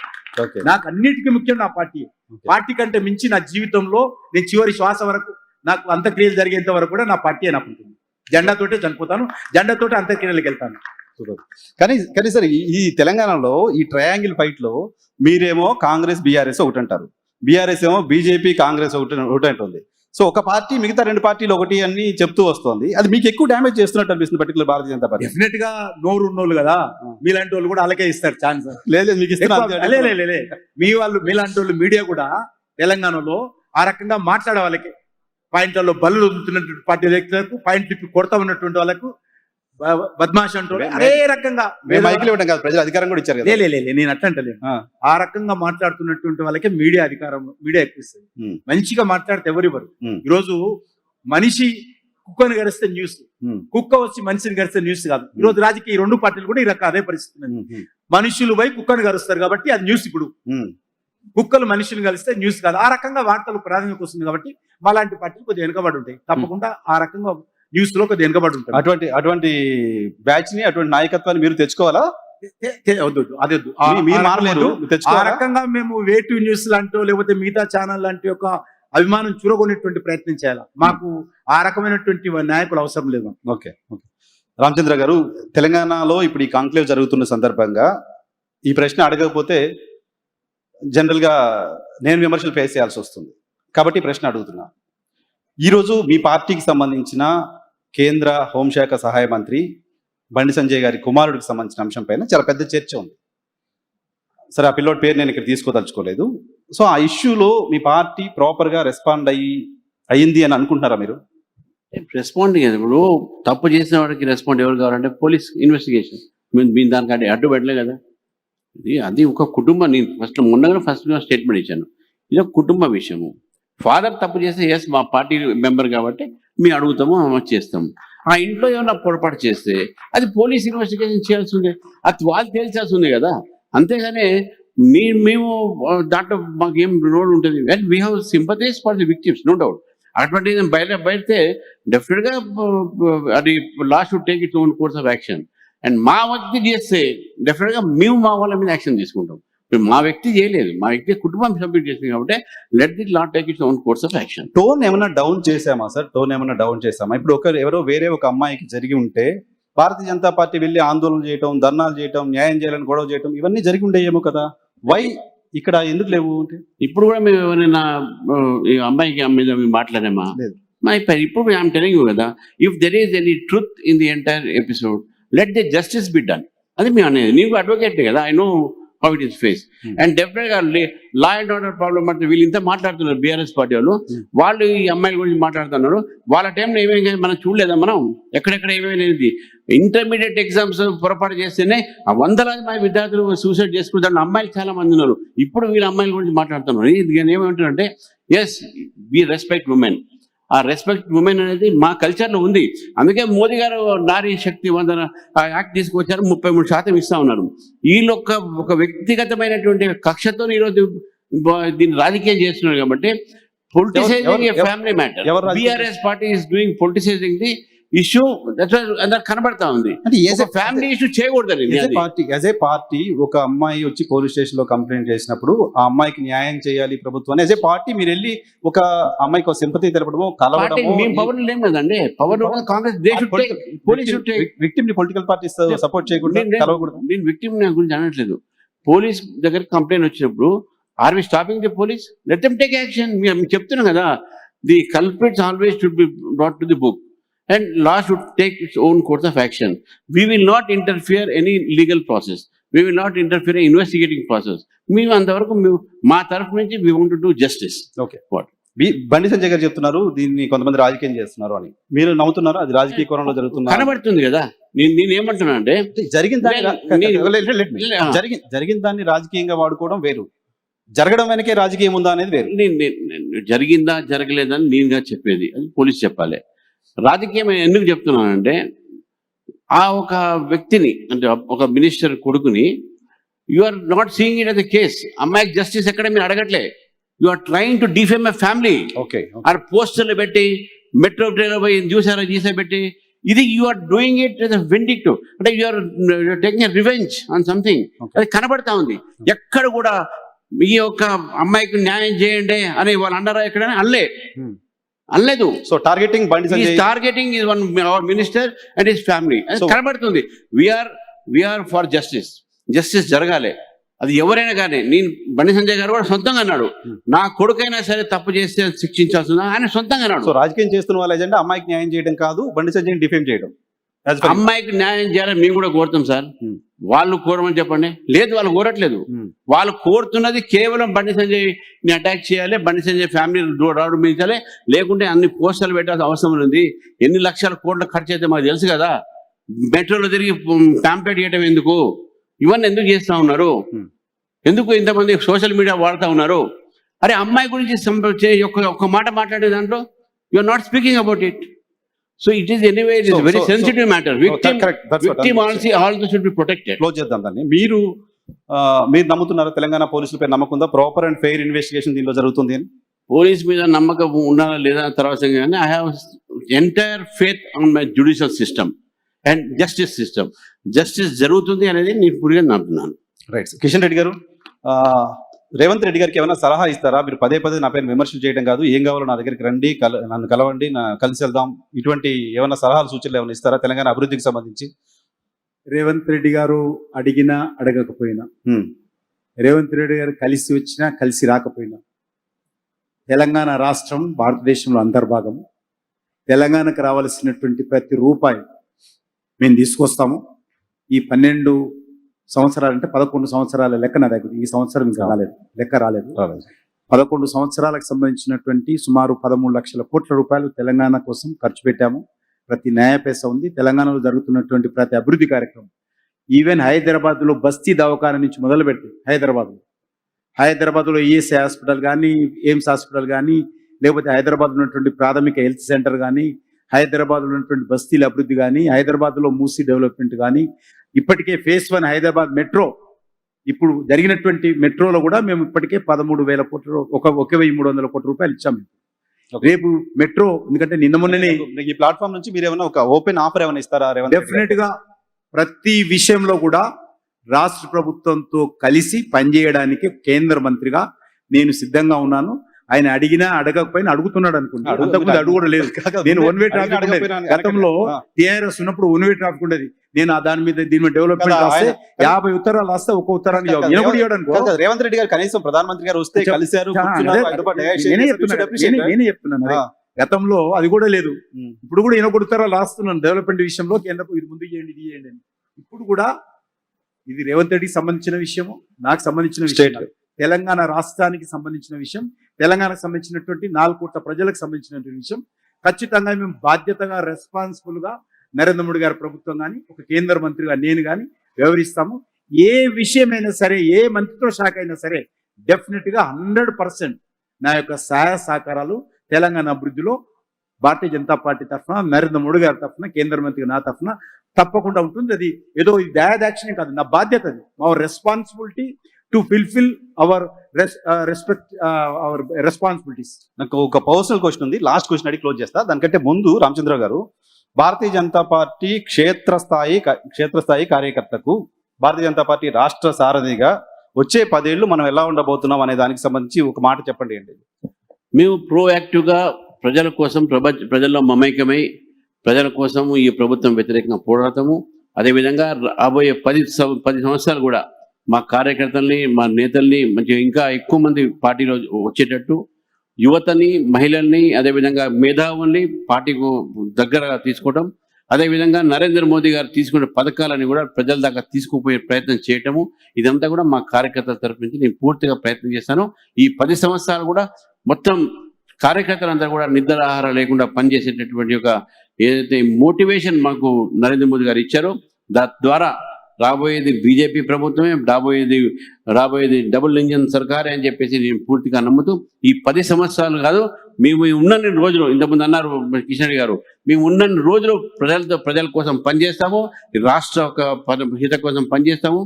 నాకు అన్నిటికీ ముఖ్యం నా పార్టీ. పార్టీ కంటే మించి నా జీవితంలో నేను చివరి శ్వాస వరకు, నాకు అంత్యక్రియలు జరిగేంత వరకు కూడా నా పార్టీ నాకు ఉంటుంది. జెండాతోటే చనిపోతాను, జెండాతోటే అంత్యక్రియలకు వెళ్తాను. కానీ సార్, ఈ తెలంగాణలో ఈ ట్రయాంగిల్ ఫైట్ లో మీరేమో కాంగ్రెస్, బీఆర్ఎస్ ఒకటి అంటారు, బీఆర్ఎస్ ఏమో బీజేపీ, కాంగ్రెస్ ఒకటి అంటుంది. సో ఒక పార్టీ మిగతా 2 పార్టీలు ఒకటి అని చెప్తూ వస్తుంది. అది మీకు ఎక్కువ డ్యామేజ్ చేస్తున్నట్టు అనిపిస్తుంది, పర్టికులర్ భారతీయ జనతా పార్టీ. డెఫినెట్ గా నోరు ఉన్నోళ్ళు కదా, మీలాంటి వాళ్ళు కూడా అలాగే ఇస్తారు ఛాన్స్. లేదు మీకు మీ వాళ్ళు, మీలాంటి వాళ్ళు మీడియా కూడా తెలంగాణలో ఆ రకంగా మాట్లాడే వాళ్ళకి, పాయింట్లలో బల్లు వదులుతున్నటువంటి పార్టీ వ్యక్తులకు, పాయింట్ తిప్పి కొడతా ఉన్నటువంటి వాళ్ళకు బద్మాష్ అంటూ అదే రకంగా మేము మైకులు ఇవ్వడం కాదు, ప్రజలు అధికారం కూడా ఇచ్చారు కదా. లే నేను అట్లంటలేను. ఆ. ఆ రకంగా మాట్లాడుతున్నటువంటి వాళ్ళకే మీడియా అధికారం, మీడియా ఎక్కువ ఇస్తుంది. ఉమ్. మంచిగా మాట్లాడితే ఎవరివ్వరు. ఉమ్. ఈరోజు మనిషి కుక్కను గరిస్తే న్యూస్, ఉమ్. కుక్క వచ్చి మనిషిని గరిస్తే న్యూస్ కాదు. ఈరోజు రాజకీయ 2 పార్టీలు కూడా ఈ రకం అదే పరిస్థితి ఉన్నది. ఉమ్. మనుషులు పోయి కుక్కను గరుస్తారు కాబట్టి అది న్యూస్. ఇప్పుడు ఉమ్. కుక్కలు మనుషులు కలిస్తే న్యూస్ కాదు. ఆ రకంగా వార్తలు ప్రాధాన్యత వస్తుంది కాబట్టి మాలాంటి పార్టీలు కొద్దిగా వెనుకబడి ఉంటాయి. తప్పకుండా ఆ రకంగా న్యూస్ లో కొద్దిగా వెనుకబడి ఉంటాయి. అటువంటి బ్యాచ్ ని, అటువంటి నాయకత్వాన్ని మీరు తెచ్చుకోవాలా? వద్దు, అదే వద్దు. మీరు మారలేరు, ఆ తెచ్చుకోవాలా? రకంగా మేము వేటు న్యూస్ లాంటో లేకపోతే మిగతా ఛానల్ లాంటి ఒక అభిమానం చూరగొనేటువంటి ప్రయత్నం చేయాలి. మాకు ఆ రకమైనటువంటి నాయకులు అవసరం లేదు. ఓకే. రామచంద్ర గారు, తెలంగాణలో ఇప్పుడు ఈ కాంక్లేవ్ జరుగుతున్న సందర్భంగా ఈ ప్రశ్న అడగకపోతే జనరల్ గా నేను విమర్శలు ఫేస్ చేయాల్సి వస్తుంది కాబట్టి ఈ ప్రశ్న అడుగుతున్నా. ఈరోజు మీ పార్టీకి సంబంధించిన కేంద్ర హోంశాఖ సహాయ మంత్రి బండి సంజయ్ గారి కుమారుడికి సంబంధించిన అంశం పైన చాలా పెద్ద చర్చ ఉంది. సరే, ఆ పిల్లోడి పేరు నేను ఇక్కడ తీసుకోదలుచుకోలేదు. సో ఆ ఇష్యూలో మీ పార్టీ ప్రాపర్గా రెస్పాండ్ అయ్యింది అని అనుకుంటున్నారా మీరు? రెస్పాండ్ కదా, ఇప్పుడు తప్పు చేసిన వాడికి రెస్పాండ్ ఎవరు కావాలంటే పోలీస్ ఇన్వెస్టిగేషన్. మీరు దానికంటే అడ్డు పెట్టలే కదా. అది ఒక కుటుంబం. నేను ఫస్ట్ స్టేట్మెంట్ ఇచ్చాను, ఇది ఒక కుటుంబ విషయము. ఫాదర్ తప్పు చేస్తే ఎస్ మా పార్టీ మెంబర్ కాబట్టి మేము అడుగుతాము, చేస్తాము. ఆ ఇంట్లో ఏమైనా పొరపాటు చేస్తే అది పోలీస్ ఇన్వెస్టిగేషన్ చేయాల్సి ఉంది, అది వాళ్ళు తేల్చాల్సి ఉంది కదా. అంతేగాని మేము దాంట్లో మాకు ఏం రోల్ ఉంటుంది. And we have sympathize for the victims, no doubt. అటువంటి బయటే డెఫినెట్గా అది law should take its own course of action. And మా వ్యక్తి చేస్తే డెఫినెట్గా మేము మా వాళ్ళ మీద యాక్షన్ తీసుకుంటాం. మా వ్యక్తి చేయలేదు, మా వ్యక్తి కుటుంబం సబ్మిట్ చేసింది కాబట్టి let the law take its own course of action. Tone ఏమైనా డౌన్ చేసామా సార్? టోన్ ఏమైనా డౌన్ చేసామా? ఇప్పుడు ఎవరో వేరే ఒక అమ్మాయికి జరిగి ఉంటే భారతీయ జనతా పార్టీ వెళ్ళి ఆందోళన చేయటం, ధర్నాలు చేయటం, న్యాయం చేయాలని గొడవ చేయటం, ఇవన్నీ జరిగి ఉండేయేమో కదా. వై ఇక్కడ ఎందుకు లేవు అంటే? ఇప్పుడు కూడా మేము ఎవరైనా ఈ అమ్మాయికి మీద మేము మాట్లాడామా? లేదు. ఇప్పుడు ఐఎమ్ టెలింగ్ యూ కదా, if there is any truth in the entire episode let the justice be done. అది మేము అనేది. నీకు అడ్వకేట్ కదా, I know how it is face. And డెఫినెట్గా లా అండ్ ఆర్డర్ ప్రాబ్లం అంటే వీళ్ళు ఇంత మాట్లాడుతున్నారు బీఆర్ఎస్ పార్టీ వాళ్ళు ఈ అమ్మాయిల గురించి మాట్లాడుతున్నారు. వాళ్ళ టైంలో ఏమేమి మనం చూడలేదా? మనం ఎక్కడెక్కడ ఏమేమి ఇంటర్మీడియట్ ఎగ్జామ్స్ పొరపాటు చేస్తేనే వందలాది మంది విద్యార్థులు సూసైడ్ చేసుకుంటారు. అమ్మాయిలు చాలా మంది ఉన్నారు. ఇప్పుడు వీళ్ళ అమ్మాయిల గురించి మాట్లాడుతున్నారు. ఇది ఏమంటారంటే ఎస్ వి రెస్పెక్ట్ ఉమెన్. ఆ రెస్పెక్ట్ ఉమెన్ అనేది మా కల్చర్లో ఉంది. అందుకే మోదీ గారు నారీ శక్తి వందన యాక్ట్ తీసుకొచ్చారు, 33% ఇస్తా ఉన్నారు. వీళ్ళు ఒక వ్యక్తిగతమైనటువంటి కక్షతో ఈరోజు దీన్ని రాజకీయం చేస్తున్నారు కాబట్టి politicizing a family matter. BRS party is doing politicizing the issue. కనబడతా ఉంది. ఫ్యామిలీ ఇష్యూ చేయకూడదు. యాజ్ ఏ పార్టీ ఒక అమ్మాయి వచ్చి పోలీస్ స్టేషన్ లో కంప్లైంట్ చేసినప్పుడు ఆ అమ్మాయికి న్యాయం చేయాలి ప్రభుత్వం. యాజ్ ఏ పార్టీ మీరు వెళ్ళి ఒక అమ్మాయికి సింపతి తెలపడము, కలవడము. మేము పవర్ లేం కదండి. పవర్ కాంగ్రెస్ విక్టిమ్ ని పొలిటికల్ పార్టీస్ సపోర్ట్ చేయకూడదు, కలవకూడదు. నేను విక్టిమ్ గురించి అనట్లేదు. పోలీస్ దగ్గర కంప్లైంట్ వచ్చినప్పుడు are we stopping the police? Let them take action. మేము చెప్తున్నాం కదా, the culprits always should be brought to the book. And law should take its own course of action. We will not interfere any legal process. We will not interfere in investigating process. మేము అంతవరకు మా తరఫు నుంచి we want to do justice. Okay. Bandi Sanjay గారు చెప్తున్నారు దీన్ని కొంతమంది రాజకీయం చేస్తున్నారు అని. మీరు నవ్వుతున్నారు? అది రాజకీయ కోణంలో జరుగుతుంది కనబడుతుంది కదా. నేను ఏమంటున్నా అంటే జరిగిన దాన్ని రాజకీయంగా వాడుకోవడం వేరు, జరగడం వెనకే రాజకీయం ఉందా అనేది వేరు. జరిగిందా జరగలేదని నేనుగా చెప్పేది, అది పోలీస్ చెప్పాలి. రాజకీయం ఎందుకు చెప్తున్నానంటే ఆ ఒక వ్యక్తిని అంటే ఒక మినిస్టర్ కొడుకుని you are not seeing it as a case. అమ్మాయికి జస్టిస్ ఎక్కడ మీరు అడగట్లే. You are trying to defame a family. ఆ పోస్టర్లు పెట్టి మెట్రో ట్రైన్లో పోయి చూసారా గీసా పెట్టి ఇది you are doing it as a vindictive. అంటే you are taking a revenge on something. అది కనబడతా ఉంది. ఎక్కడ కూడా ఈ యొక్క అమ్మాయికి న్యాయం చేయండి అని వాళ్ళు అన్నారా? ఎక్కడైనా అనలేదు. So targeting Bandi Sanjay, targeting is one our minister and his family. కనబడుతుంది. We are for justice. జస్టిస్ జరగాలి. అది ఎవరైనా కానీ. నేను బండి సంజయ్ గారు కూడా సొంతంగా అన్నాడు, నా కొడుకైనా సరే తప్పు చేస్తే శిక్షించాల్సిందా ఆయన సొంతంగా అన్నాడు. సో రాజకీయం చేస్తున్న వాళ్ళ ఎజెండా అమ్మాయికి న్యాయం చేయడం కాదు, బండి సంజయ్ డిఫేమ్ చేయడం. అమ్మాయికి న్యాయం చేయాలని మేము కూడా కోరుతాం సార్. వాళ్ళు కోరమని చెప్పండి. లేదు, వాళ్ళు కోరట్లేదు. వాళ్ళు కోరుతున్నది కేవలం బండి సంజయ్ ని అటాక్ చేయాలి, బండి సంజయ్ ఫ్యామిలీ రావడించాలి, లేకుంటే అన్ని పోస్టర్లు పెట్టాల్సిన అవసరం ఉంది. ఎన్ని లక్షల కోట్ల ఖర్చు అయితే మాకు తెలుసు కదా. మెట్రోలో తిరిగి ప్యాంప్లెట్ చేయడం ఎందుకు, ఇవన్నీ ఎందుకు చేస్తా ఉన్నారు, ఎందుకు ఇంతమంది సోషల్ మీడియా వాడుతూ ఉన్నారు? అరే అమ్మాయి గురించి ఒక్క మాట మాట్లాడే దాంట్లో you are not speaking about it. So it is anyway it is very sensitive matter. Victim also should be protected. Close చేద్దాం దాన్ని. మీరు నమ్ముతున్నారా తెలంగాణ పోలీసులపై నమ్మకం ఉందా? ప్రాపర్ అండ్ ఫెయిర్ ఇన్వెస్టిగేషన్ దీనిలో జరుగుతుంది అని పోలీస్ మీద నమ్మకం ఉండాలా లేదా తర్వాత కానీ I have entire faith on my judicial system and justice system. Justice జరుగుతుంది అనేది నేను పూర్తిగా నమ్ముతున్నాను. రైట్. కిషన్ రెడ్డి గారు, రేవంత్ రెడ్డి గారికి ఏమైనా సలహా ఇస్తారా? మీరు పదే పదే నా పైన విమర్శలు చేయడం కాదు, ఏం కావాలో నా దగ్గరికి రండి, నన్ను కలవండి, కలిసి వెళ్దాం, ఇటువంటి ఏమైనా సలహాలు సూచనలు ఏమైనా ఇస్తారా తెలంగాణ అభివృద్ధికి సంబంధించి? రేవంత్ రెడ్డి గారు అడిగినా అడగకపోయినా, రేవంత్ రెడ్డి గారు కలిసి వచ్చినా కలిసి రాకపోయినా, తెలంగాణ రాష్ట్రం భారతదేశంలో అంతర్భాగం. తెలంగాణకు రావాల్సినటువంటి ప్రతి రూపాయి మేము తీసుకొస్తాము. ఈ 12 సంవత్సరాలు అంటే 11 సంవత్సరాల లెక్క నా దగ్గర ఈ సంవత్సరం ఇంకా రాలేదు, లెక్క రాలేదు. 11 సంవత్సరాలకు సంబంధించినటువంటి సుమారు 13 లక్షల కోట్ల రూపాయలు తెలంగాణ కోసం ఖర్చు పెట్టాము. ప్రతి న్యాయపేస ఉంది. తెలంగాణలో జరుగుతున్నటువంటి ప్రతి అభివృద్ధి కార్యక్రమం, ఈవెన్ హైదరాబాద్లో బస్తీ దవాఖాన నుంచి మొదలు పెడితే హైదరాబాద్లో ఈఎస్ఐ హాస్పిటల్ కానీ, ఎయిమ్స్ హాస్పిటల్ కానీ, లేకపోతే హైదరాబాద్ ఉన్నటువంటి ప్రాథమిక హెల్త్ సెంటర్ కానీ, హైదరాబాద్లో ఉన్నటువంటి బస్తీల అభివృద్ధి కానీ, హైదరాబాద్లో మూసీ డెవలప్మెంట్ కానీ, ఇప్పటికే ఫేజ్ 1 హైదరాబాద్ మెట్రో, ఇప్పుడు జరిగినటువంటి మెట్రోలో కూడా మేము ఇప్పటికే 13,000 కోట్ల 1,300 కోట్ల రూపాయలు ఇచ్చాము. రేపు మెట్రో, ఎందుకంటే నిన్న మొన్ననే ఈ ప్లాట్ఫామ్ నుంచి మీరు ఏమైనా ఒక ఓపెన్ ఆఫర్ ఏమైనా ఇస్తారా? డెఫినెట్ గా ప్రతి విషయంలో కూడా రాష్ట్ర ప్రభుత్వంతో కలిసి పనిచేయడానికి కేంద్ర మంత్రిగా నేను సిద్ధంగా ఉన్నాను. ఆయన అడిగినా అడగకపోయినా అడుగుతున్నాడు అనుకుంటున్నాను. అంతకుముందు అడుగు కూడా లేదు. నేను వన్ వే ట్రాఫిక్ ఉండేది గతంలో, టీఆర్ఎస్ ఉన్నప్పుడు వన్ వే ట్రాఫిక్ ఉండేది. నేను దాని మీద దీని మీద డెవలప్మెంట్ రాస్తే 50 ఉత్తరాలు రాస్తే ఒక ఉత్తరాన్ని రేవంత్ రెడ్డి గారు కనీసం ప్రధానమంత్రి గారు వస్తే కలిశారు. నేనే చెప్తున్నాను, గతంలో అది కూడా లేదు. ఇప్పుడు కూడా 1 ఉత్తరాలు రాస్తున్నాను డెవలప్మెంట్ విషయంలో, కేంద్ర ఇది ముందు చేయండి, ఇది చేయండి అని. ఇప్పుడు కూడా ఇది రేవంత్ రెడ్డికి సంబంధించిన విషయము, నాకు సంబంధించిన విషయం, తెలంగాణ రాష్ట్రానికి సంబంధించిన విషయం, తెలంగాణకు సంబంధించినటువంటి 4 కోట్ల ప్రజలకు సంబంధించినటువంటి విషయం. ఖచ్చితంగా మేము బాధ్యతగా, రెస్పాన్సిబుల్ గా నరేంద్ర మోడీ గారి ప్రభుత్వం కానీ, ఒక కేంద్ర మంత్రిగా నేను కానీ వ్యవహరిస్తాము. ఏ విషయమైనా సరే, ఏ మంత్రిత్వ శాఖ అయినా సరే, డెఫినెట్ గా 100% నా యొక్క సహాయ సహకారాలు తెలంగాణ అభివృద్ధిలో భారతీయ జనతా పార్టీ తరఫున, నరేంద్ర మోడీ గారి తరఫున, కేంద్ర మంత్రిగా నా తరఫున తప్పకుండా ఉంటుంది. అది ఏదో దయాదాక్షిణ్యం కాదు, నా బాధ్యత. అది our responsibility to fulfil our responsibilities. నాకు ఒక పర్సనల్ క్వశ్చన్ ఉంది, లాస్ట్ క్వశ్చన్ అడిగి క్లోజ్ చేస్తా. దానికంటే ముందు రామచంద్ర గారు, భారతీయ జనతా పార్టీ క్షేత్రస్థాయి కార్యకర్తకు భారతీయ జనతా పార్టీ రాష్ట్ర సారథిగా వచ్చే 10 ఏళ్ళు మనం ఎలా ఉండబోతున్నాం అనే దానికి సంబంధించి ఒక మాట చెప్పండి అండి. మేము ప్రోయాక్టివ్గా ప్రజల కోసం ప్రజల్లో మమైకమై ప్రజల కోసం ఈ ప్రభుత్వం వ్యతిరేకంగా పోరాడతాము. అదేవిధంగా రాబోయే 10 సంవత్సరాలు కూడా మా కార్యకర్తల్ని, మా నేతల్ని మంచిగా ఇంకా ఎక్కువ మంది పార్టీలో వచ్చేటట్టు యువతని, మహిళల్ని, అదేవిధంగా మేధావుల్ని పార్టీకు దగ్గరగా తీసుకోవడం, అదేవిధంగా నరేంద్ర మోదీ గారు తీసుకునే పథకాలని కూడా ప్రజల దాకా తీసుకుపోయే ప్రయత్నం చేయటము, ఇదంతా కూడా మా కార్యకర్తల తరఫు నుంచి నేను పూర్తిగా ప్రయత్నం చేస్తాను. ఈ 10 సంవత్సరాలు కూడా మొత్తం కార్యకర్తలంతా కూడా నిద్ర ఆహారం లేకుండా పనిచేసేటటువంటి ఒక ఏదైతే మోటివేషన్ మాకు నరేంద్ర మోదీ గారు ఇచ్చారో, ద్వారా రాబోయేది బీజేపీ ప్రభుత్వమే, రాబోయేది డబుల్ ఇంజిన్ సర్కారే అని చెప్పేసి నేను పూర్తిగా నమ్ముతూ, ఈ 10 సంవత్సరాలు కాదు, మేము ఉన్నన్ని రోజులు, ఇంతకుముందు అన్నారు కిషన్ రెడ్డి గారు, మేము ఉన్నన్ని రోజులు ప్రజల కోసం పనిచేస్తాము, రాష్ట్ర హిత కోసం పనిచేస్తాము,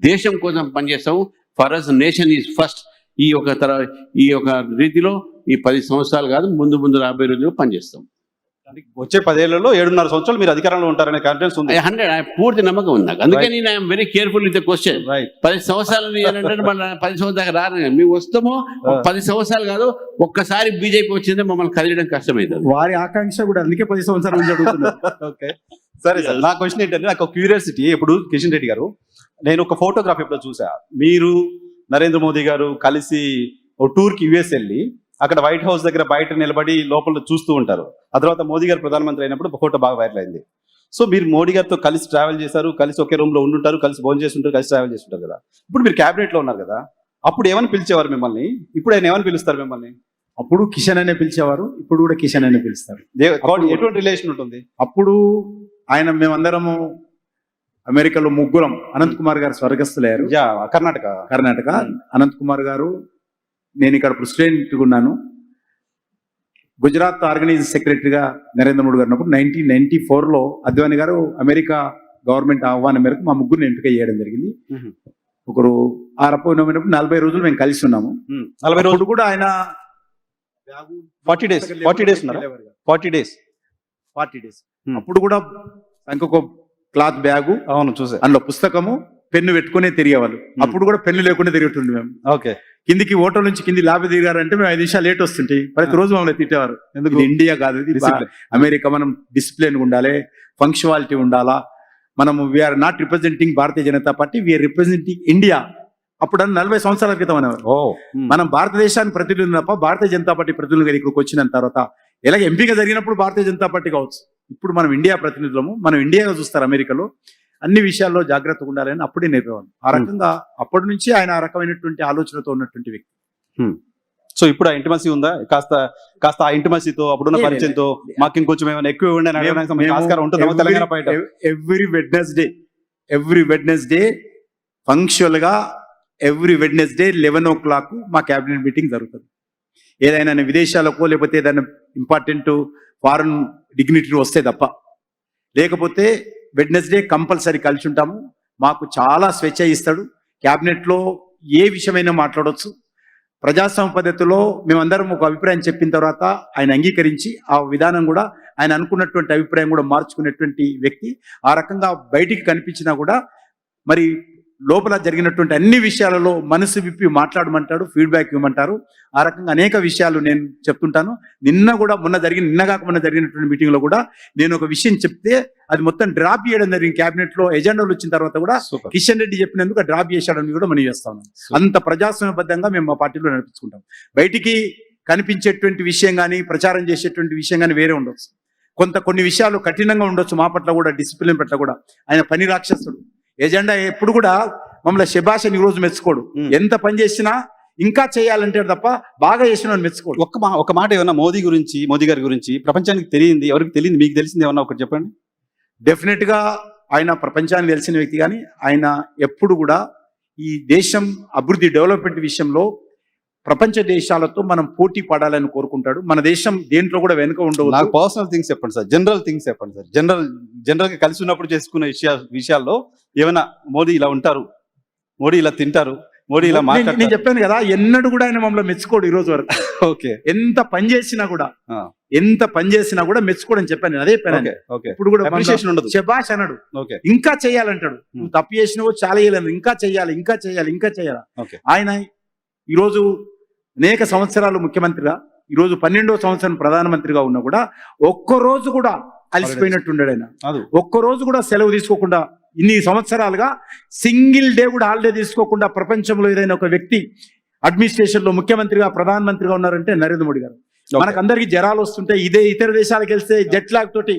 దేశం కోసం పనిచేస్తాము. For us nation is first. ఈ యొక్క రీతిలో ఈ 10 సంవత్సరాలు కాదు, ముందు రాబోయే రోజులు పనిచేస్తాం. వచ్చే 10 ఏళ్లలో 7.5 సంవత్సరాలు మీరు అధికారంలో ఉంటారనే కాన్ఫిడెన్స్ ఉంది. 100 పూర్తి నమ్మకం ఉంది నాకు. అందుకే నేను I'm very careful with the question. 10 సంవత్సరాలు 10 సంవత్సరాలు రారు, మేము వస్తామో 10 సంవత్సరాలు కాదు, ఒక్కసారి బీజేపీ వచ్చిందే మమ్మల్ని కదిలియడం కష్టమైంది. వారి ఆకాంక్ష కూడా అందుకే 10 సంవత్సరాల నుంచి అడుగుతున్నారు. ఓకే, సరే సార్. నా క్వశ్చన్ ఏంటంటే, నాకు క్యూరియాసిటీ. ఇప్పుడు కిషన్ రెడ్డి గారు, నేను ఒక ఫోటోగ్రాఫ్ ఎప్పుడో చూసా, మీరు నరేంద్ర మోదీ గారు కలిసి ఒక టూర్కి యుఎస్ వెళ్ళి అక్కడ వైట్ హౌస్ దగ్గర బయట నిలబడి లోపల చూస్తూ ఉంటారు. ఆ తర్వాత మోదీ గారు ప్రధానమంత్రి అయినప్పుడు ఫోటో బాగా వైరల్ అయింది. సో మీరు మోడీ గారితో కలిసి ట్రావెల్ చేశారు, కలిసి ఒకే రూమ్ లో ఉండుంటారు, కలిసి భోజనం చేస్తుంటారు, కలిసి ట్రావెల్ చేస్తుంటారు కదా. ఇప్పుడు మీరు క్యాబినెట్ లో ఉన్నారు కదా, అప్పుడు ఏమని పిలిచేవారు మిమ్మల్ని? ఇప్పుడు ఆయన ఏమని పిలుస్తారు మిమ్మల్ని? అప్పుడు కిషన్ అనే పిలిచేవారు, ఇప్పుడు కూడా కిషన్ అనే పిలుస్తారు. ఎటువంటి రిలేషన్ ఉంటుంది? అప్పుడు ఆయన మేమందరము అమెరికాలో ముగ్గురం. అనంత్ కుమార్ గారు స్వర్గస్థులయ్యారు, యా, కర్ణాటక. కర్ణాటక. అనంత్ కుమార్ గారు, నేను ఇక్కడ ప్రెసిడెంట్గా ఉన్నాను. గుజరాత్ ఆర్గనైజింగ్ సెక్రటరీగా నరేంద్ర మోడీ గారు ఉన్నప్పుడు 1994లో అద్వానీ గారు అమెరికా గవర్నమెంట్ ఆహ్వానం మేరకు మా ముగ్గురిని ఎంపిక చేయడం జరిగింది. ఒకరు ఆరపోయినప్పుడు 40 రోజులు మేము కలిసి ఉన్నాము. 40 రోజులు కూడా ఆయన 40 days ఉన్నారా? 40 days. అప్పుడు కూడా ఇంకొక క్లాత్ బ్యాగు, అవును చూసా. అందులో పుస్తకము, పెన్ను పెట్టుకునే తిరిగేవాళ్ళు. అప్పుడు కూడా పెన్ను లేకుండా తిరుగుతుండే మేము. ఓకే. కిందికి హోటల్ నుంచి కింది లాభ దిగారంటే మేము 5 నిమిషాలు లేట్ వస్తుంటే ప్రతిరోజు మమ్మల్ని తిట్టేవారు. ఎందుకు? ఇది ఇండియా కాదు, ఇది Discipline. అమెరికా. మనం డిసిప్లిన్ ఉండాలి, ఫంక్షువాలిటీ ఉండాలా. మనము we're not representing Bharatiya Janata Party, we're representing India. అప్పుడు 40 సంవత్సరాల క్రితం అనేవారు. ఓ, మనం భారతదేశాన్ని ప్రతినిధులు తప్ప భారతీయ జనతా పార్టీ ప్రతినిధులుగా ఇక్కడికి వచ్చిన తర్వాత ఎలాగ ఎంపిక జరిగినప్పుడు భారతీయ జనతా పార్టీ కావచ్చు. ఇప్పుడు మనం ఇండియా ప్రతినిధులము, మనం ఇండియాగా చూస్తారు అమెరికాలో. అన్ని విషయాల్లో జాగ్రత్తగా ఉండాలని అప్పుడే నేర్పేవాళ్ళు. ఆ రకంగా అప్పటి నుంచి ఆయన ఆ రకమైనటువంటి ఆలోచనతో ఉన్నటువంటి వ్యక్తి. సో ఇప్పుడు ఆ ఇంటిమసీ ఉందా? కాస్త ఆ ఇంటిమసీతో, అప్పుడున్న పరిచయంతో మాకు ఇంకొంచెం ఏమైనా ఎక్కువ ఉండే ఆస్కారం ఉంటుందా తెలంగాణ బయట? ఎవ్రీ వెడ్నెస్డే ఫంక్షువల్ గా ఎవ్రీ వెడ్నెస్డే 11 o'clock మా క్యాబినెట్ మీటింగ్ జరుగుతుంది. ఏదైనా విదేశాలకో లేకపోతే ఏదైనా ఇంపార్టెంట్ ఫారెన్ డిగ్నిటీ వస్తే తప్ప, లేకపోతే వెడ్నెస్డే కంపల్సరీ కలిసి ఉంటాము. మాకు చాలా స్వేచ్ఛ ఇస్తాడు. క్యాబినెట్లో ఏ విషయమైనా మాట్లాడవచ్చు. ప్రజాస్వామ్య పద్ధతిలో మేమందరం ఒక అభిప్రాయం చెప్పిన తర్వాత ఆయన అంగీకరించి ఆ విధానం కూడా ఆయన అనుకున్నటువంటి అభిప్రాయం కూడా మార్చుకునేటువంటి వ్యక్తి. ఆ రకంగా బయటికి కనిపించినా కూడా మరి లోపల జరిగినటువంటి అన్ని విషయాలలో మనసు విప్పి మాట్లాడమంటాడు, ఫీడ్బ్యాక్ ఇవ్వమంటారు. ఆ రకంగా అనేక విషయాలు నేను చెప్తుంటాను. నిన్నగాక మొన్న జరిగినటువంటి మీటింగ్లో కూడా నేను ఒక విషయం చెప్తే అది మొత్తం డ్రాప్ చేయడం జరిగింది. క్యాబినెట్లో ఎజెండాలు వచ్చిన తర్వాత కూడా కిషన్ రెడ్డి చెప్పినందుకు డ్రాప్ చేశాడని కూడా మనం చేస్తాను. అంత ప్రజాస్వామ్యబద్ధంగా మేము మా పార్టీలో నడిపించుకుంటాం. బయటికి కనిపించేటువంటి విషయం కానీ, ప్రచారం చేసేటువంటి విషయం కానీ వేరే ఉండొచ్చు. కొన్ని విషయాలు కఠినంగా ఉండొచ్చు మా పట్ల కూడా, డిసిప్లిన్ పట్ల కూడా. ఆయన పని రాక్షసుడు. ఎజెండా ఎప్పుడు కూడా మమ్మల్ని శభాషని ఈ రోజు మెచ్చుకోడు. ఎంత పని చేసినా ఇంకా చేయాలంటే తప్ప బాగా చేసిన మెచ్చుకోడు. ఒక మాట ఏమన్నా మోదీ గారి గురించి ప్రపంచానికి తెలియంది, ఎవరికి తెలియదు, మీకు తెలిసింది ఏమన్నా ఒకటి చెప్పండి. డెఫినెట్ గా ఆయన ప్రపంచానికి తెలిసిన వ్యక్తి. కానీ ఆయన ఎప్పుడు కూడా ఈ దేశం అభివృద్ధి, డెవలప్మెంట్ విషయంలో ప్రపంచ దేశాలతో మనం పోటీ పడాలని కోరుకుంటాడు. మన దేశం దేంట్లో కూడా వెనుక ఉండవు. నాకు పర్సనల్ థింగ్స్ చెప్పండి సార్, జనరల్ థింగ్స్ చెప్పండి సార్. జనరల్ గా కలిసి ఉన్నప్పుడు చేసుకునే విషయాల్లో ఏమైనా మోదీ ఇలా ఉంటారు, మోడీ ఇలా తింటారు, మోడీ ఇలా మాట్లాడతారు. నేను చెప్పాను కదా, ఎన్నడూ కూడా ఆయన మమ్మల్ని మెచ్చుకోడు ఈ రోజు వరకు. ఓకే. ఎంత పని చేసినా కూడా మెచ్చుకోడని చెప్పాను. అదే పని. ఇప్పుడు కూడా అప్రిషియేషన్ ఉండదు. శబాష్ అన్నాడు, ఇంకా చేయాలంటాడు. నువ్వు తప్పు చేసినావో చాలా చేయాలి, ఇంకా చేయాలి. ఆయన ఈరోజు అనేక సంవత్సరాలు ముఖ్యమంత్రిగా, ఈరోజు 12వ సంవత్సరం ప్రధానమంత్రిగా ఉన్నా కూడా ఒక్కరోజు కూడా అలసిపోయినట్టుండాడు ఆయన. ఒక్కరోజు కూడా సెలవు తీసుకోకుండా ఇన్ని సంవత్సరాలుగా సింగిల్ డే కూడా హాలిడే తీసుకోకుండా ప్రపంచంలో ఏదైనా ఒక వ్యక్తి అడ్మినిస్ట్రేషన్ లో ముఖ్యమంత్రిగా, ప్రధానమంత్రిగా ఉన్నారంటే నరేంద్ర మోడీ గారు. మనకందరికి జ్వరాలు వస్తుంటే ఇతర దేశాలకు వెళ్తే జెట్ లాగ్ తోటి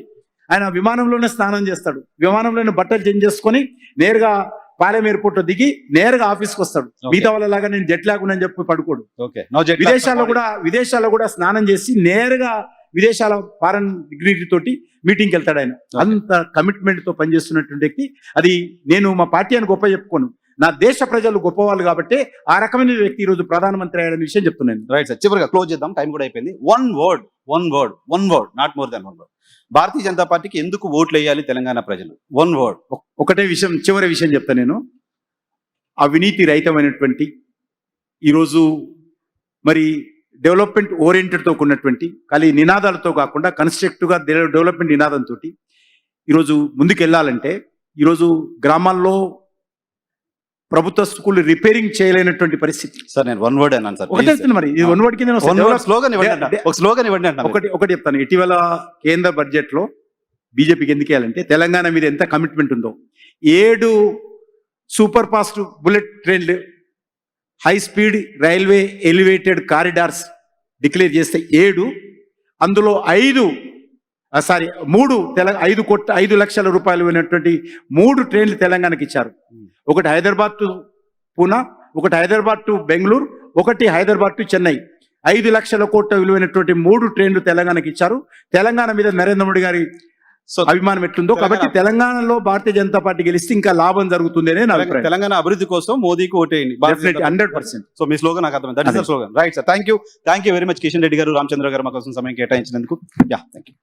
ఆయన విమానంలోనే స్నానం చేస్తాడు, విమానంలోనే బట్టలు చేంజ్ చేసుకొని నేరుగా పాలెం ఎయిర్పోర్ట్ లో దిగి నేరుగా ఆఫీస్కి వస్తాడు. మిగతా వాళ్ళలాగా నేను జెట్ లాగ్ అని చెప్పి పడుకోడు. విదేశాల్లో కూడా స్నానం చేసి నేరుగా విదేశాల ఫారెన్ డిగ్నిటీ తోటి మీటింగ్కి వెళ్తాడు ఆయన. అంత కమిట్మెంట్ తో పనిచేస్తున్నటువంటి వ్యక్తి. అది నేను మా పార్టీ అని గొప్ప చెప్పుకోను, నా దేశ ప్రజలు గొప్పవాళ్ళు కాబట్టి ఆ రకమైన వ్యక్తి ఈరోజు ప్రధానమంత్రి అయ్యాడనే విషయం చెప్తున్నాను. రైట్ సార్, చివరిగా క్లోజ్ చేద్దాం, టైం కూడా అయిపోయింది. One word, not more than 1 word. Bharatiya Janata పార్టీకి ఎందుకు ఓట్లు వేయాలి తెలంగాణ ప్రజలు? 1 word. ఒకటే విషయం, చివరి విషయం చెప్తా నేను. అవినీతి రహితమైనటువంటి ఈరోజు మరి డెవలప్మెంట్ ఓరియంటెడ్తో ఉన్నటువంటి ఖాళీ నినాదాలతో కాకుండా కన్స్ట్రక్టివ్గా డెవలప్మెంట్ నినాదంతో ఈరోజు ముందుకు వెళ్ళాలంటే, ఈరోజు గ్రామాల్లో ప్రభుత్వ స్కూల్ రిపేరింగ్ చేయలేనటువంటి పరిస్థితి. సార్ నేను 1 word అన్నాను సార్. మరి ఇది 1 word కింద స్లోగన్ ఇవ్వండి. ఒకటి చెప్తాను. ఇటీవల కేంద్ర బడ్జెట్ లో బీజేపీకి ఎందుకు వేయాలంటే తెలంగాణ మీద ఎంత కమిట్మెంట్ ఉందో. 7 సూపర్ ఫాస్ట్ బుల్లెట్ ట్రైన్లు, high speed railway elevated corridors declare చేస్తే 7, అందులో 5 లక్షల రూపాయలు అయినటువంటి 3 ట్రైన్లు తెలంగాణకి ఇచ్చారు. ఒకటి హైదరాబాద్ టు పూనా, ఒకటి హైదరాబాద్ టు బెంగళూరు, ఒకటి హైదరాబాద్ టు చెన్నై. 5 లక్షల కోట్ల విలువైనటువంటి 3 ట్రైన్లు తెలంగాణకి ఇచ్చారు. తెలంగాణ మీద నరేంద్ర మోడీ గారి సో అభిమానం ఎట్లుందో. కాబట్టి తెలంగాణలో భారతీయ జనతా పార్టీ గెలిస్తే ఇంకా లాభం జరుగుతుంది అనే నా అభిప్రాయం. తెలంగాణ అభివృద్ధి కోసం మోదీకి ఓటేయండి. Definitely, 100%. సో మీ స్లోగన్ నాకు అర్థమైంది. That is the slogan. Right sir, thank you very much Kishan Reddy గారు, రామచంద్ర గారు మా కోసం సమయం కేటాయించినందుకు. Yeah, thank you.